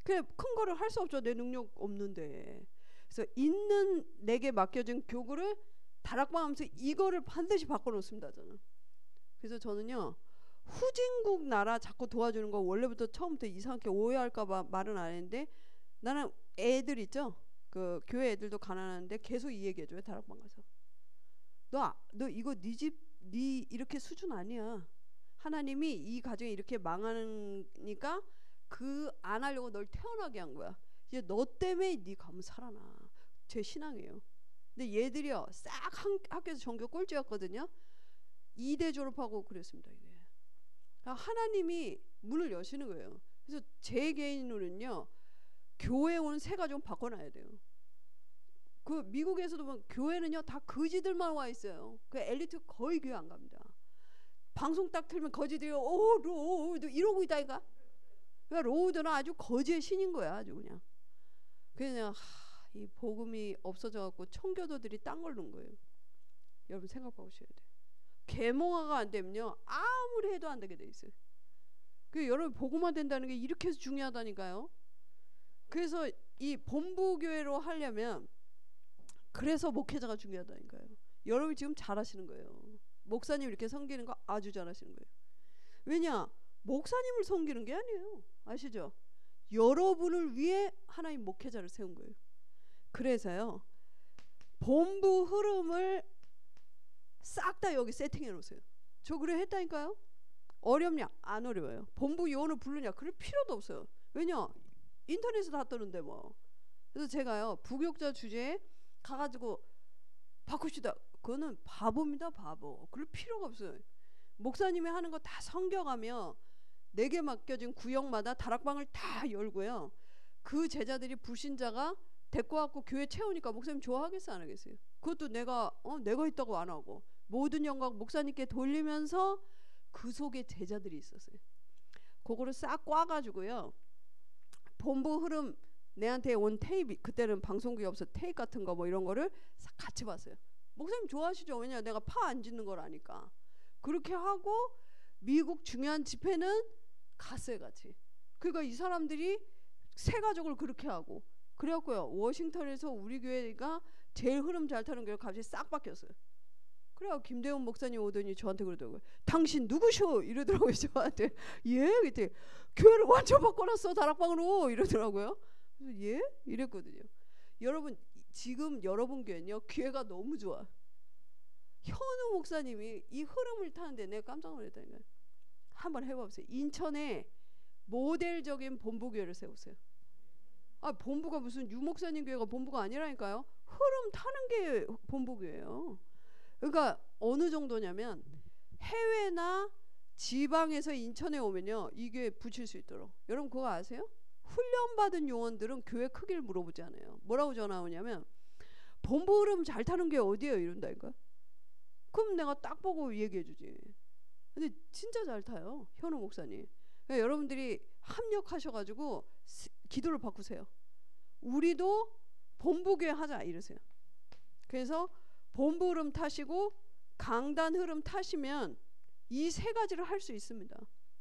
그래 큰 거를 할 수 없죠. 내 능력 없는데. 그래서 있는 내게 맡겨진 교구를 다락방 하면서 이거를 반드시 바꿔놓습니다 저는. 그래서 저는요 후진국 나라 자꾸 도와주는 거 원래부터 처음부터 이상하게 오해할까봐 말은 안 했는데 나는 애들 있죠. 그 교회 애들도 가난한데 계속 이 얘기해줘요. 다락방 가서 너 이거 네 집 네 이렇게 수준 아니야. 하나님이 이 가정이 이렇게 망하니까 그 안 하려고 널 태어나게 한 거야. 이제 너 때문에 네 가문 살아나. 제 신앙이에요. 근데 얘들이요 싹 학교에서 전교 꼴찌였거든요. 2대 졸업하고 그랬습니다. 이게 하나님이 문을 여시는 거예요. 그래서 제 개인으로는요 교회 온 새 가정 바꿔놔야 돼요. 그 미국에서도 보면 교회는요 다 거지들만 와 있어요. 그 엘리트 거의 교회 안 갑니다. 방송 딱 틀면 거지들이 오 로우드 이러고 있다니까. 그러니까 로우드는 아주 거지의 신인 거야. 아주 그냥 이 복음이 없어져갖고 청교도들이 땅 걸른 거예요. 여러분 생각해보셔야 돼요. 계몽화가 안 되면요 아무리 해도 안 되게 돼 있어요. 그 여러분 복음화 된다는 게 이렇게 해서 중요하다니까요. 그래서 이 본부교회로 하려면 그래서 목회자가 중요하다니까요. 여러분이 지금 잘하시는 거예요. 목사님 이렇게 섬기는 거 아주 잘하시는 거예요. 왜냐? 목사님을 섬기는 게 아니에요. 아시죠? 여러분을 위해 하나님 목회자를 세운 거예요. 그래서요 본부 흐름을 싹 다 여기 세팅해 놓으세요. 저 그래 했다니까요. 어렵냐? 안 어려워요. 본부 요원을 부르냐? 그럴 필요도 없어요. 왜냐? 인터넷에 다 뜨는데 뭐. 그래서 제가요 부교육자 주제에 가가지고 바꿉시다. 그거는 바보입니다. 바보. 그럴 필요가 없어요. 목사님이 하는 거 다 섬겨가며 내게 맡겨진 구역마다 다락방을 다 열고요. 그 제자들이 불신자가 데리고 왔고 교회 채우니까 목사님 좋아하겠어요? 안 하겠어요? 그것도 내가 있다고 안 하고 모든 영광 목사님께 돌리면서 그 속에 제자들이 있었어요. 그거를 싹 꽈가지고요. 본부 흐름 내한테 온 테이프, 그때는 방송국이 없어 테이프 같은 거 뭐 이런 거를 싹 같이 봤어요. 목사님 좋아하시죠? 왜냐 내가 파 안 짓는 걸 아니까. 그렇게 하고 미국 중요한 집회는 갔어요 같이. 그러니까 이 사람들이 새 가족을 그렇게 하고 그래갖고요 워싱턴에서 우리 교회가 제일 흐름 잘 타는 교회가 갑자기 싹 바뀌었어요. 그래요 김대훈 목사님 오더니 저한테 그러더라고요. 당신 누구셔? 이러더라고요 저한테. 예? 그때 교회를 완전 바꿔놨어 다락방으로 이러더라고요. 그래서 예? 이랬거든요. 여러분 지금 여러분 교회는요 기회가 너무 좋아. 현우 목사님이 이 흐름을 타는데 내가 깜짝 놀랐다니까요. 한번 해봐보세요. 인천에 모델적인 본부교회를 세우세요. 아 본부가 무슨 유 목사님 교회가 본부가 아니라니까요. 흐름 타는 게 본부교회예요. 그러니까 어느 정도냐면 해외나 지방에서 인천에 오면요 이 교회 붙일 수 있도록. 여러분 그거 아세요? 훈련받은 요원들은 교회 크기를 물어보지 않아요. 뭐라고 전화 오냐면 본부 흐름 잘 타는 게 어디예요? 이런다니까. 그럼 내가 딱 보고 얘기해 주지. 근데 진짜 잘 타요 현우 목사님. 그러니까 여러분들이 합력하셔가지고 기도를 바꾸세요. 우리도 본부교회 하자 이러세요. 그래서 본부 흐름 타시고 강단 흐름 타시면 이 세 가지를 할 수 있습니다.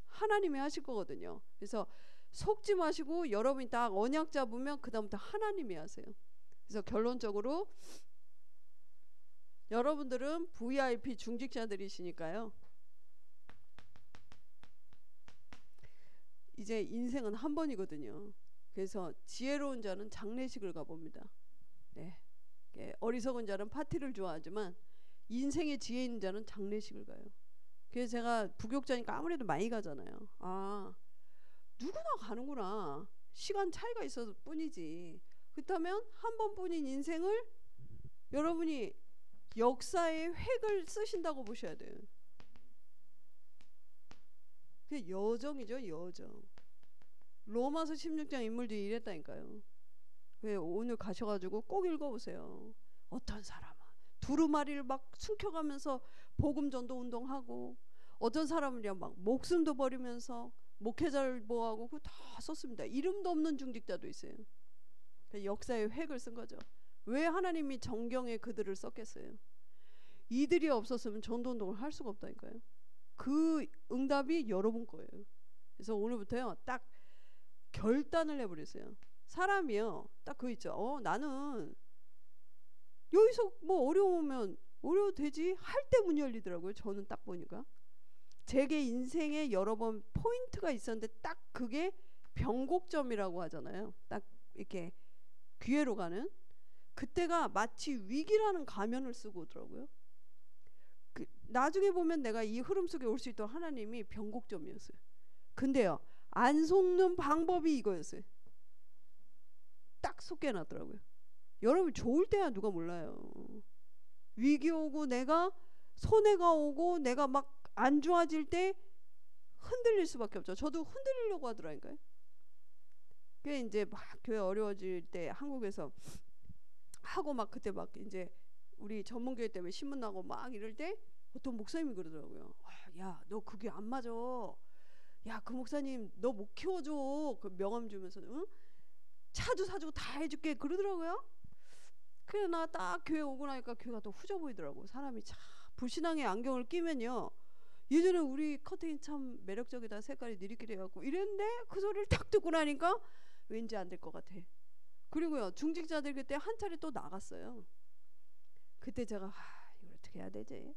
하나님이 하실 거거든요. 그래서 속지 마시고 여러분이 딱 언약 잡으면 그 다음부터 하나님이 하세요. 그래서 결론적으로 여러분들은 VIP 중직자들이시니까요. 이제 인생은 한 번이거든요. 그래서 지혜로운 자는 장례식을 가봅니다. 네. 어리석은 자는 파티를 좋아하지만 인생의 지혜 있는 자는 장례식을 가요. 그래서 제가 부교육자니까 아무래도 많이 가잖아요. 아 누구나 가는구나. 시간 차이가 있어서 뿐이지. 그렇다면 한 번뿐인 인생을 여러분이 역사의 획을 쓰신다고 보셔야 돼요. 그게 여정이죠. 여정. 로마서 16장 인물들이 이랬다니까요. 왜 오늘 가셔가지고 꼭 읽어보세요. 어떤 사람은 두루마리를 막 숨겨가면서 복음 전도 운동하고 어떤 사람은 막 목숨도 버리면서 목회자를 보호하고 그거 다 썼습니다. 이름도 없는 중직자도 있어요. 역사의 획을 쓴 거죠. 왜 하나님이 정경에 그들을 썼겠어요? 이들이 없었으면 전도운동을 할 수가 없다니까요. 그 응답이 여러분 거예요. 그래서 오늘부터요 딱 결단을 해버렸어요. 사람이요 딱 그거 있죠. 나는 여기서 뭐 어려우면 어려워도 되지 할 때 문이 열리더라고요. 저는 딱 보니까 제게 인생에 여러 번 포인트가 있었는데 딱 그게 변곡점이라고 하잖아요. 딱 이렇게 기회로 가는 그때가 마치 위기라는 가면을 쓰고 오더라고요. 나중에 보면 내가 이 흐름 속에 올 수 있도록 하나님이 변곡점이었어요. 근데요, 안 속는 방법이 이거였어요. 딱 속게 해놨더라고요. 여러분, 좋을 때야 누가 몰라요. 위기 오고 내가 손해가 오고 내가 막 안 좋아질 때 흔들릴 수밖에 없죠. 저도 흔들리려고 하더라니까요. 그게 이제 막 교회 어려워질 때 한국에서 하고 막 그때 막 이제 우리 전문교회 때문에 신문 나고 막 이럴 때 어떤 목사님이 그러더라고요. 야, 너 그게 안 맞아. 야, 그 목사님 너 못 키워줘. 그 명함 주면서 응? 차도 사주고 다 해줄게 그러더라고요. 그래 나 딱 교회 오고 나니까 교회가 또 후져 보이더라고. 사람이 참 불신앙의 안경을 끼면요. 예전에 우리 커튼이 참 매력적이다. 색깔이 느리끼리 해갖고 이랬는데 그 소리를 딱 듣고 나니까 왠지 안 될 것 같아. 그리고요 중직자들 그때 한 차례 또 나갔어요. 그때 제가 이걸 어떻게 해야 되지?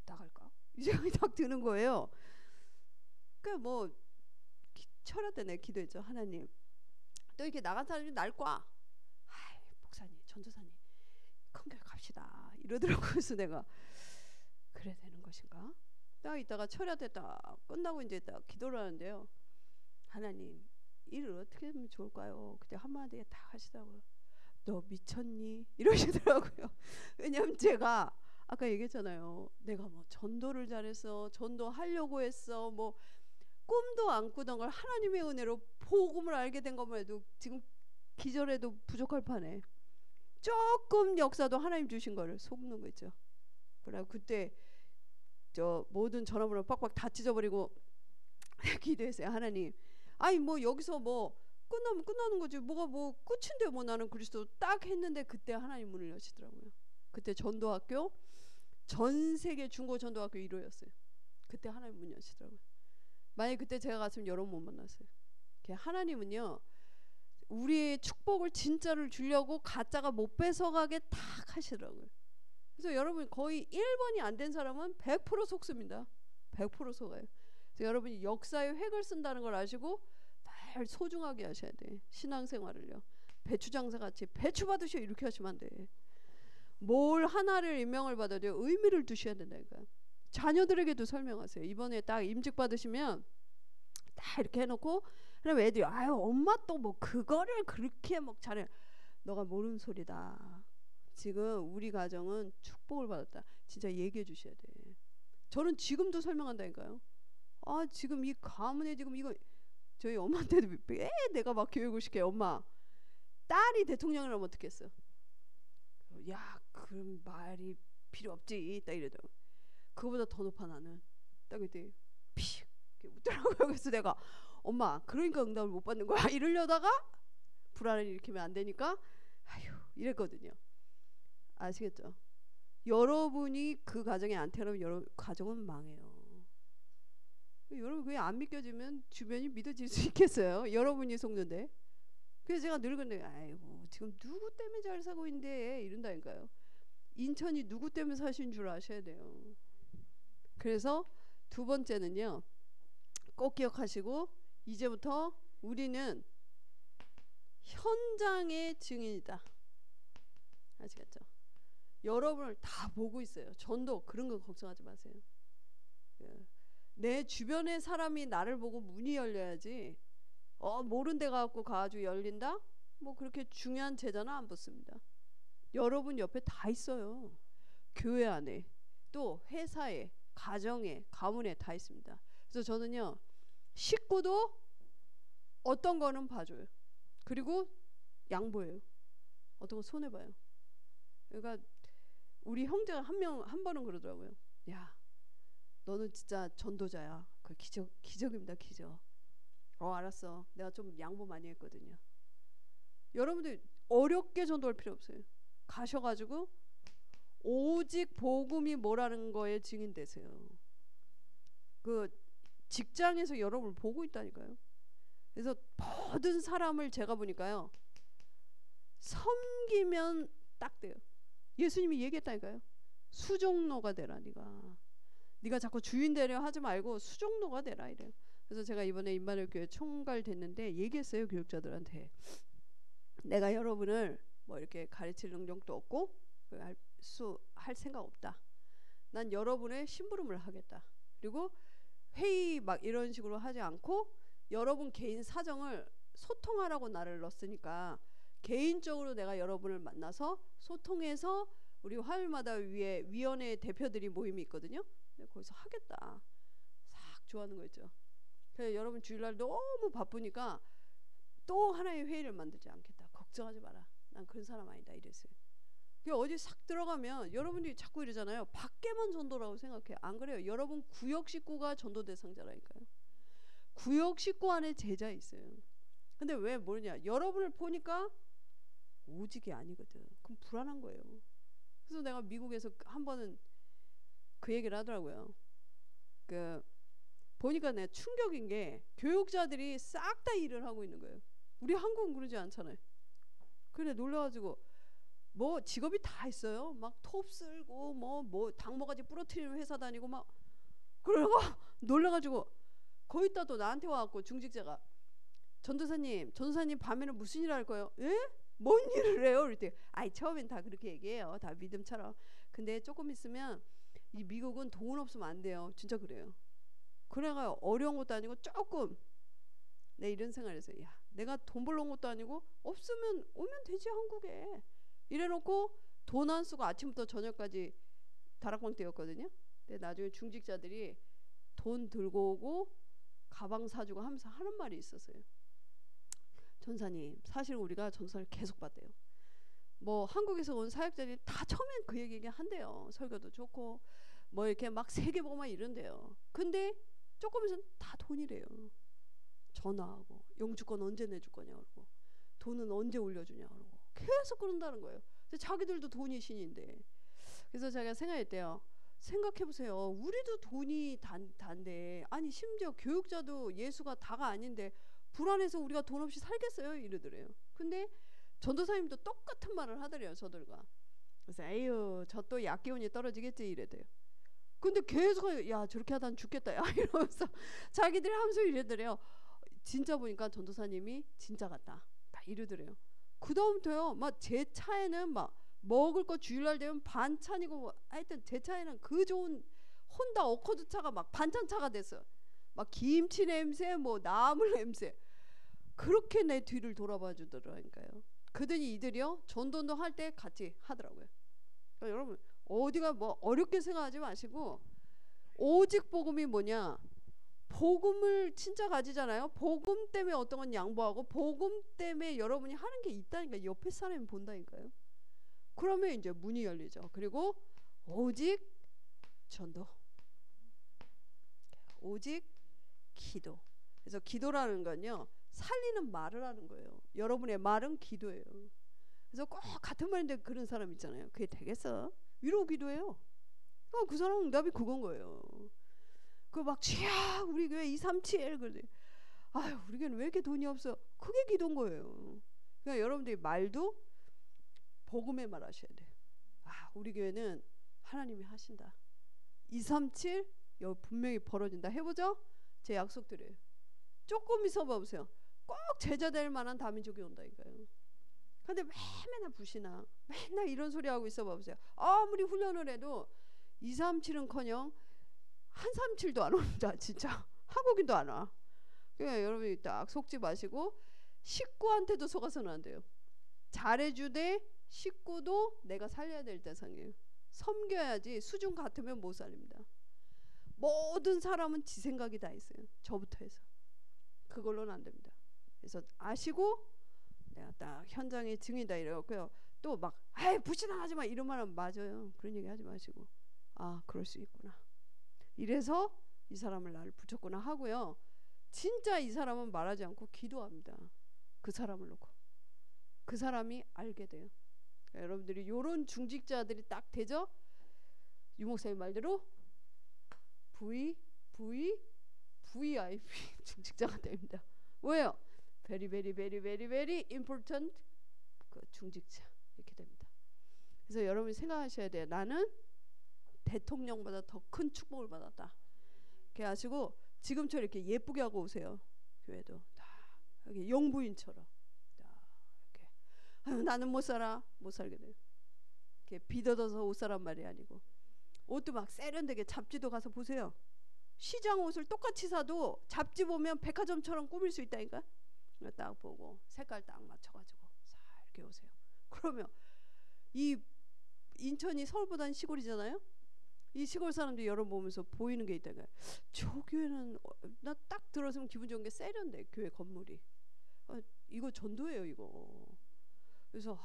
나갈까? 이 생각이 딱 드는 거예요. 그러니까 뭐 철야 때 내가 기도했죠. 하나님 또 이렇게 나간 사람이 날 꽈. 목사님 전도사님 큰 교회 갑시다 이러더라고요. 그래서 내가 그래 되는 것인가? 딱 이따가 철야 때 딱 끝나고 이제 딱 기도를 하는데요. 하나님 일을 어떻게 하면 좋을까요? 그때 한마디에 다 하시더라고요. 너 미쳤니? 이러시더라고요. 왜냐면 제가 아까 얘기했잖아요. 내가 뭐 전도를 잘했어, 전도하려고 했어, 뭐 꿈도 안 꾸던 걸 하나님의 은혜로 복음을 알게 된 것만 해도 지금 기절해도 부족할 판에 조금 역사도 하나님 주신 거를 속는 거 있죠. 그래 그때 저 모든 전화번호 빡빡 다 찢어버리고 기도했어요. 하나님, 아니 뭐 여기서 뭐 끝나면 끝나는 거지 뭐가 뭐 끝인데 뭐 나는 그리스도 딱 했는데 그때 하나님 문을 여시더라고요. 그때 전도학교 전 세계 중고 전도학교 1호였어요. 그때 하나님 문 여시더라고요. 만약에 그때 제가 갔으면 여러분 못 만났어요. 하나님은요 우리의 축복을 진짜를 주려고 가짜가 못 뺏어가게 딱 하시더라고요. 그래서 여러분 거의 1번이 안 된 사람은 100% 속습니다. 100% 속아요. 그래서 여러분이 역사의 획을 쓴다는 걸 아시고 날 소중하게 하셔야 돼. 신앙생활을요. 배추장사같이 배추 받으셔 이렇게 하시면 안 돼. 뭘 하나를 임명을 받아도 의미를 두셔야 된다니까요. 자녀들에게도 설명하세요. 이번에 딱 임직 받으시면 다 이렇게 해놓고 그럼 애들이 아유 엄마 또 뭐 그거를 그렇게 막 잘해. 너가 모르는 소리다. 지금 우리 가정은 축복을 받았다. 진짜 얘기해 주셔야 돼. 저는 지금도 설명한다니까요. 아 지금 이 가문에 지금 이거 저희 엄마한테도 왜 내가 막 교육을 시켜요. 엄마 딸이 대통령을 하면 어떻겠어? 야 그럼 말이 필요 없지. 딱 이러더라고. 그거보다 더 높아 나는. 딱 그때 픽 웃더라고요. 그래서 내가 엄마 그러니까 응답을 못 받는 거야 이러려다가 불안을 일으키면 안 되니까 아휴 이랬거든요. 아시겠죠? 여러분이 그 가정에 안 태어나면 여러분 가정은 망해요. 여러분 그게 안 믿겨지면 주변이 믿어질 수 있겠어요? 여러분이 속는데. 그래서 제가 늘 근데 아이고 지금 누구 때문에 잘 사고 있는데 이런다니까요. 인천이 누구 때문에 사신 줄 아셔야 돼요. 그래서 두 번째는요. 꼭 기억하시고 이제부터 우리는 현장의 증인이다. 아시겠죠? 여러분을 다 보고 있어요. 전도 그런 거 걱정하지 마세요. 내 주변의 사람이 나를 보고 문이 열려야지 모른 데 가갖고 가가지고 열린다? 뭐 그렇게 중요한 제자는 안 붙습니다. 여러분 옆에 다 있어요. 교회 안에 또 회사에 가정에 가문에 다 있습니다. 그래서 저는요 식구도 어떤 거는 봐줘요. 그리고 양보해요. 어떤 거 손해봐요. 그러니까 우리 형제가 한 번은 그러더라고요. 야 너는 진짜 전도자야. 그 기적입니다. 기적. 알았어. 내가 좀 양보 많이 했거든요. 여러분들 어렵게 전도할 필요 없어요. 가셔가지고 오직 복음이 뭐라는 거에 증인 되세요. 그 직장에서 여러분을 보고 있다니까요. 그래서 모든 사람을 제가 보니까요. 섬기면 딱 돼요. 예수님이 얘기했다니까요. 수종노가 되라 네가 자꾸 주인 되려 하지 말고 수종노가 되라 이래요. 그래서 제가 이번에 임마누엘 교회 총괄 됐는데 얘기했어요. 교육자들한테. 내가 여러분을 뭐 이렇게 가르칠 능력도 없고 할 생각 없다. 난 여러분의 심부름을 하겠다. 그리고 회의 막 이런 식으로 하지 않고 여러분 개인 사정을 소통하라고 나를 넣었으니까 개인적으로 내가 여러분을 만나서 소통해서 우리 화요일마다 위에 위원회 대표들이 모임이 있거든요. 거기서 하겠다. 싹 좋아하는 거 있죠. 그래서 여러분 주일날 너무 바쁘니까 또 하나의 회의를 만들지 않겠다. 걱정하지 마라. 난 그런 사람 아니다. 이랬어요. 어디 싹 들어가면 여러분들이 자꾸 이러잖아요. 밖에만 전도라고 생각해. 안 그래요. 여러분 구역 식구가 전도 대상자라니까요. 구역 식구 안에 제자 있어요. 근데 왜 모르냐? 여러분을 보니까 오직이 아니거든. 그럼 불안한 거예요. 그래서 내가 미국에서 한 번은 그 얘기를 하더라고요. 보니까 내가 충격인 게 교육자들이 싹 다 일을 하고 있는 거예요. 우리 한국은 그러지 않잖아요. 그래 놀라가지고 뭐 직업이 다 있어요. 막 톱 쓸고 뭐 당모가지 부러뜨리는 회사 다니고 막 그러고 놀라가지고 거기다 또 나한테 와갖고 중직자가 전도사님 밤에는 무슨 일 할 거예요? 예? 뭔 일을 해요? 그랬더니 아이 처음엔 다 그렇게 얘기해요. 다 믿음처럼. 근데 조금 있으면 이 미국은 돈 없으면 안 돼요. 진짜 그래요. 그래가 어려운 것도 아니고 조금 내 이런 생각을 해서 야 내가 돈 벌러 온 것도 아니고 없으면 오면 되지 한국에 이래놓고 돈 안 쓰고 아침부터 저녁까지 다락방 때였거든요. 근데 나중에 중직자들이 돈 들고 오고 가방 사주고 하면서 하는 말이 있었어요. 전사님 사실 우리가 전사를 계속 받대요. 뭐 한국에서 온 사역자들이 다 처음엔 그 얘기 한대요. 설교도 좋고 뭐 이렇게 막 세계 보고만 이런대요. 근데 조금 있으면 다 돈이래요. 전화하고 영주권 언제 내줄 거냐 그러고 돈은 언제 올려주냐 그러고 계속 그런다는 거예요. 근데 자기들도 돈이 신인데. 그래서 제가 생각했대요. 생각해보세요. 우리도 돈이 단데 아니 심지어 교육자도 예수가 다가 아닌데 불안해서 우리가 돈 없이 살겠어요? 이러더래요. 근데 전도사님도 똑같은 말을 하더래요. 저들과. 그래서 에휴 저 또 약기운이 떨어지겠지 이래대요. 근데 계속 야 저렇게 하다 죽겠다 야 이러면서 자기들이 하면서 이러더래요. 진짜 보니까 전도사님이 진짜 같다. 다 이러더래요. 그 다음부터요. 막 제 차에는 막 먹을 거 주일날 되면 반찬이고 하여튼 제 차에는 그 좋은 혼다 어코드 차가 막 반찬차가 됐어요. 막 김치 냄새 뭐 나물 냄새 그렇게 내 뒤를 돌아봐 주더라니까요. 그더니 이들이요 전도운동 할 때 같이 하더라고요. 그러니까 여러분 어디가 뭐 어렵게 생각하지 마시고 오직 복음이 뭐냐 복음을 진짜 가지잖아요. 복음 때문에 어떤 건 양보하고 복음 때문에 여러분이 하는 게 있다니까 옆에 사람이 본다니까요. 그러면 이제 문이 열리죠. 그리고 오직 전도 오직 기도. 그래서 기도라는 건요 살리는 말을 하는 거예요. 여러분의 말은 기도예요. 그래서 꼭 같은 말인데 그런 사람 있잖아요. 그게 되겠어? 위로 기도해요. 그 사람 응답이 그건 거예요. 그 막 쥐야 우리 교회 237 그러지. 아유 우리 교회는 왜 이렇게 돈이 없어? 그게 기도인 거예요. 그러니까 여러분들이 말도 복음의 말 하셔야 돼요. 아 우리 교회는 하나님이 하신다. 237 여기 분명히 벌어진다. 해보죠. 제 약속드려요. 조금 있어 봐보세요. 꼭 제자 될 만한 다민족이 온다니까요. 근데 맨날 부시나 맨날 이런 소리 하고 있어 봐보세요. 아무리 훈련을 해도 237은커녕 137도 안 온다. 진짜 한국인도 안 와. 그러니까 여러분이 딱 속지 마시고 식구한테도 속아서는 안 돼요. 잘해주되 식구도 내가 살려야 될 대상이에요. 섬겨야지 수준 같으면 못 살립니다. 모든 사람은 지 생각이 다 있어요. 저부터 해서. 그걸로는 안 됩니다. 그래서 아시고 내가 딱 현장의 증인이다 이래갖고요. 또 막 아이 부신하지 마 이런 말은 맞아요. 그런 얘기 하지 마시고 아 그럴 수 있구나. 이래서 이 사람을 나를 붙였구나 하고요. 진짜 이 사람은 말하지 않고 기도합니다. 그 사람을 놓고. 그 사람이 알게 돼요. 그러니까 여러분들이 요런 중직자들이 딱 되죠? 유 목사님 말대로 VIP 중직자가 됩니다. 왜요? very important 그 중직자 이렇게 됩니다. 그래서 여러분이 생각하셔야 돼요. 나는 대통령보다 더 큰 축복을 받았다. 이렇게 하시고 지금처럼 이렇게 예쁘게 하고 오세요. 교회도 다 여기 영부인처럼 다 이렇게 아유, 나는 못 살게 돼요. 이렇게 비더더서 옷 사란 말이 아니고 옷도 막 세련되게 잡지도 가서 보세요. 시장 옷을 똑같이 사도 잡지 보면 백화점처럼 꾸밀 수 있다니까. 딱 보고 색깔 딱 맞춰가지고 싹 이렇게 오세요. 그러면 이 인천이 서울보다는 시골이잖아요. 이 시골 사람들이 여러분 보면서 보이는 게 있다니까. 저 교회는 나 딱 들어서면 기분 좋은 게 세련돼. 교회 건물이. 이거 전도예요 이거. 그래서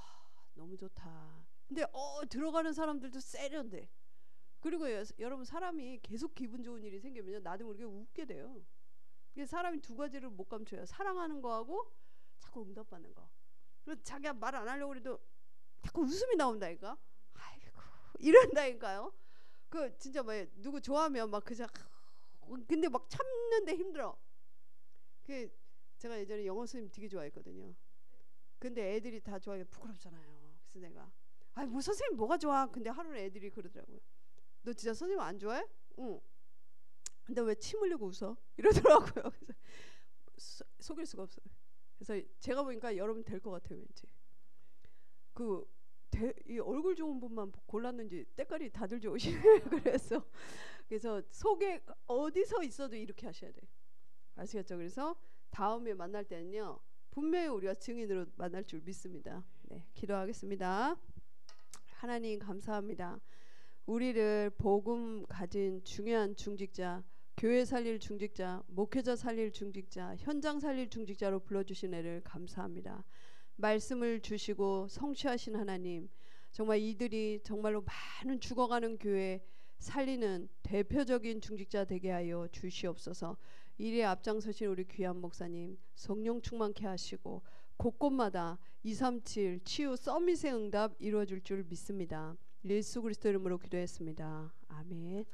너무 좋다. 근데 들어가는 사람들도 세련돼. 그리고 여러분 사람이 계속 기분 좋은 일이 생기면 나도 모르게 웃게 돼요. 사람이 두 가지를 못 감춰요. 사랑하는 거하고 자꾸 응답받는 거. 그래서 자기가 말 안 하려고 해도 자꾸 웃음이 나온다니까. 아이고 이런다니까요. 그 진짜 뭐 누구 좋아하면 막 그냥 근데 막 참는데 힘들어. 그 제가 예전에 영어 선생님 되게 좋아했거든요. 근데 애들이 다 좋아해 부끄럽잖아요. 그래서 내가 뭐 선생님 뭐가 좋아? 근데 하루는 애들이 그러더라고요. 너 진짜 선생님 안 좋아해? 응. 근데 왜 침 흘리고 웃어? 이러더라고요. 그래서 속일 수가 없어요. 그래서 제가 보니까 여러분 될 것 같아요. 왠지 이 얼굴 좋은 분만 골랐는지 때깔이 다들 좋으시네요. 그래서 속에 어디서 있어도 이렇게 하셔야 돼요. 아시겠죠? 그래서 다음에 만날 때는요 분명히 우리가 증인으로 만날 줄 믿습니다. 네, 기도하겠습니다. 하나님 감사합니다. 우리를 복음 가진 중요한 중직자, 교회 살릴 중직자, 목회자 살릴 중직자, 현장 살릴 중직자로 불러주신 애를 감사합니다. 말씀을 주시고 성취하신 하나님, 정말 이들이 정말로 많은 죽어가는 교회 살리는 대표적인 중직자 되게 하여 주시옵소서. 이에 앞장서신 우리 귀한 목사님 성령 충만케 하시고 곳곳마다 237 치유 서밋의 응답 이루어질 줄 믿습니다. 예수 그리스도 이름으로 기도했습니다. 아멘.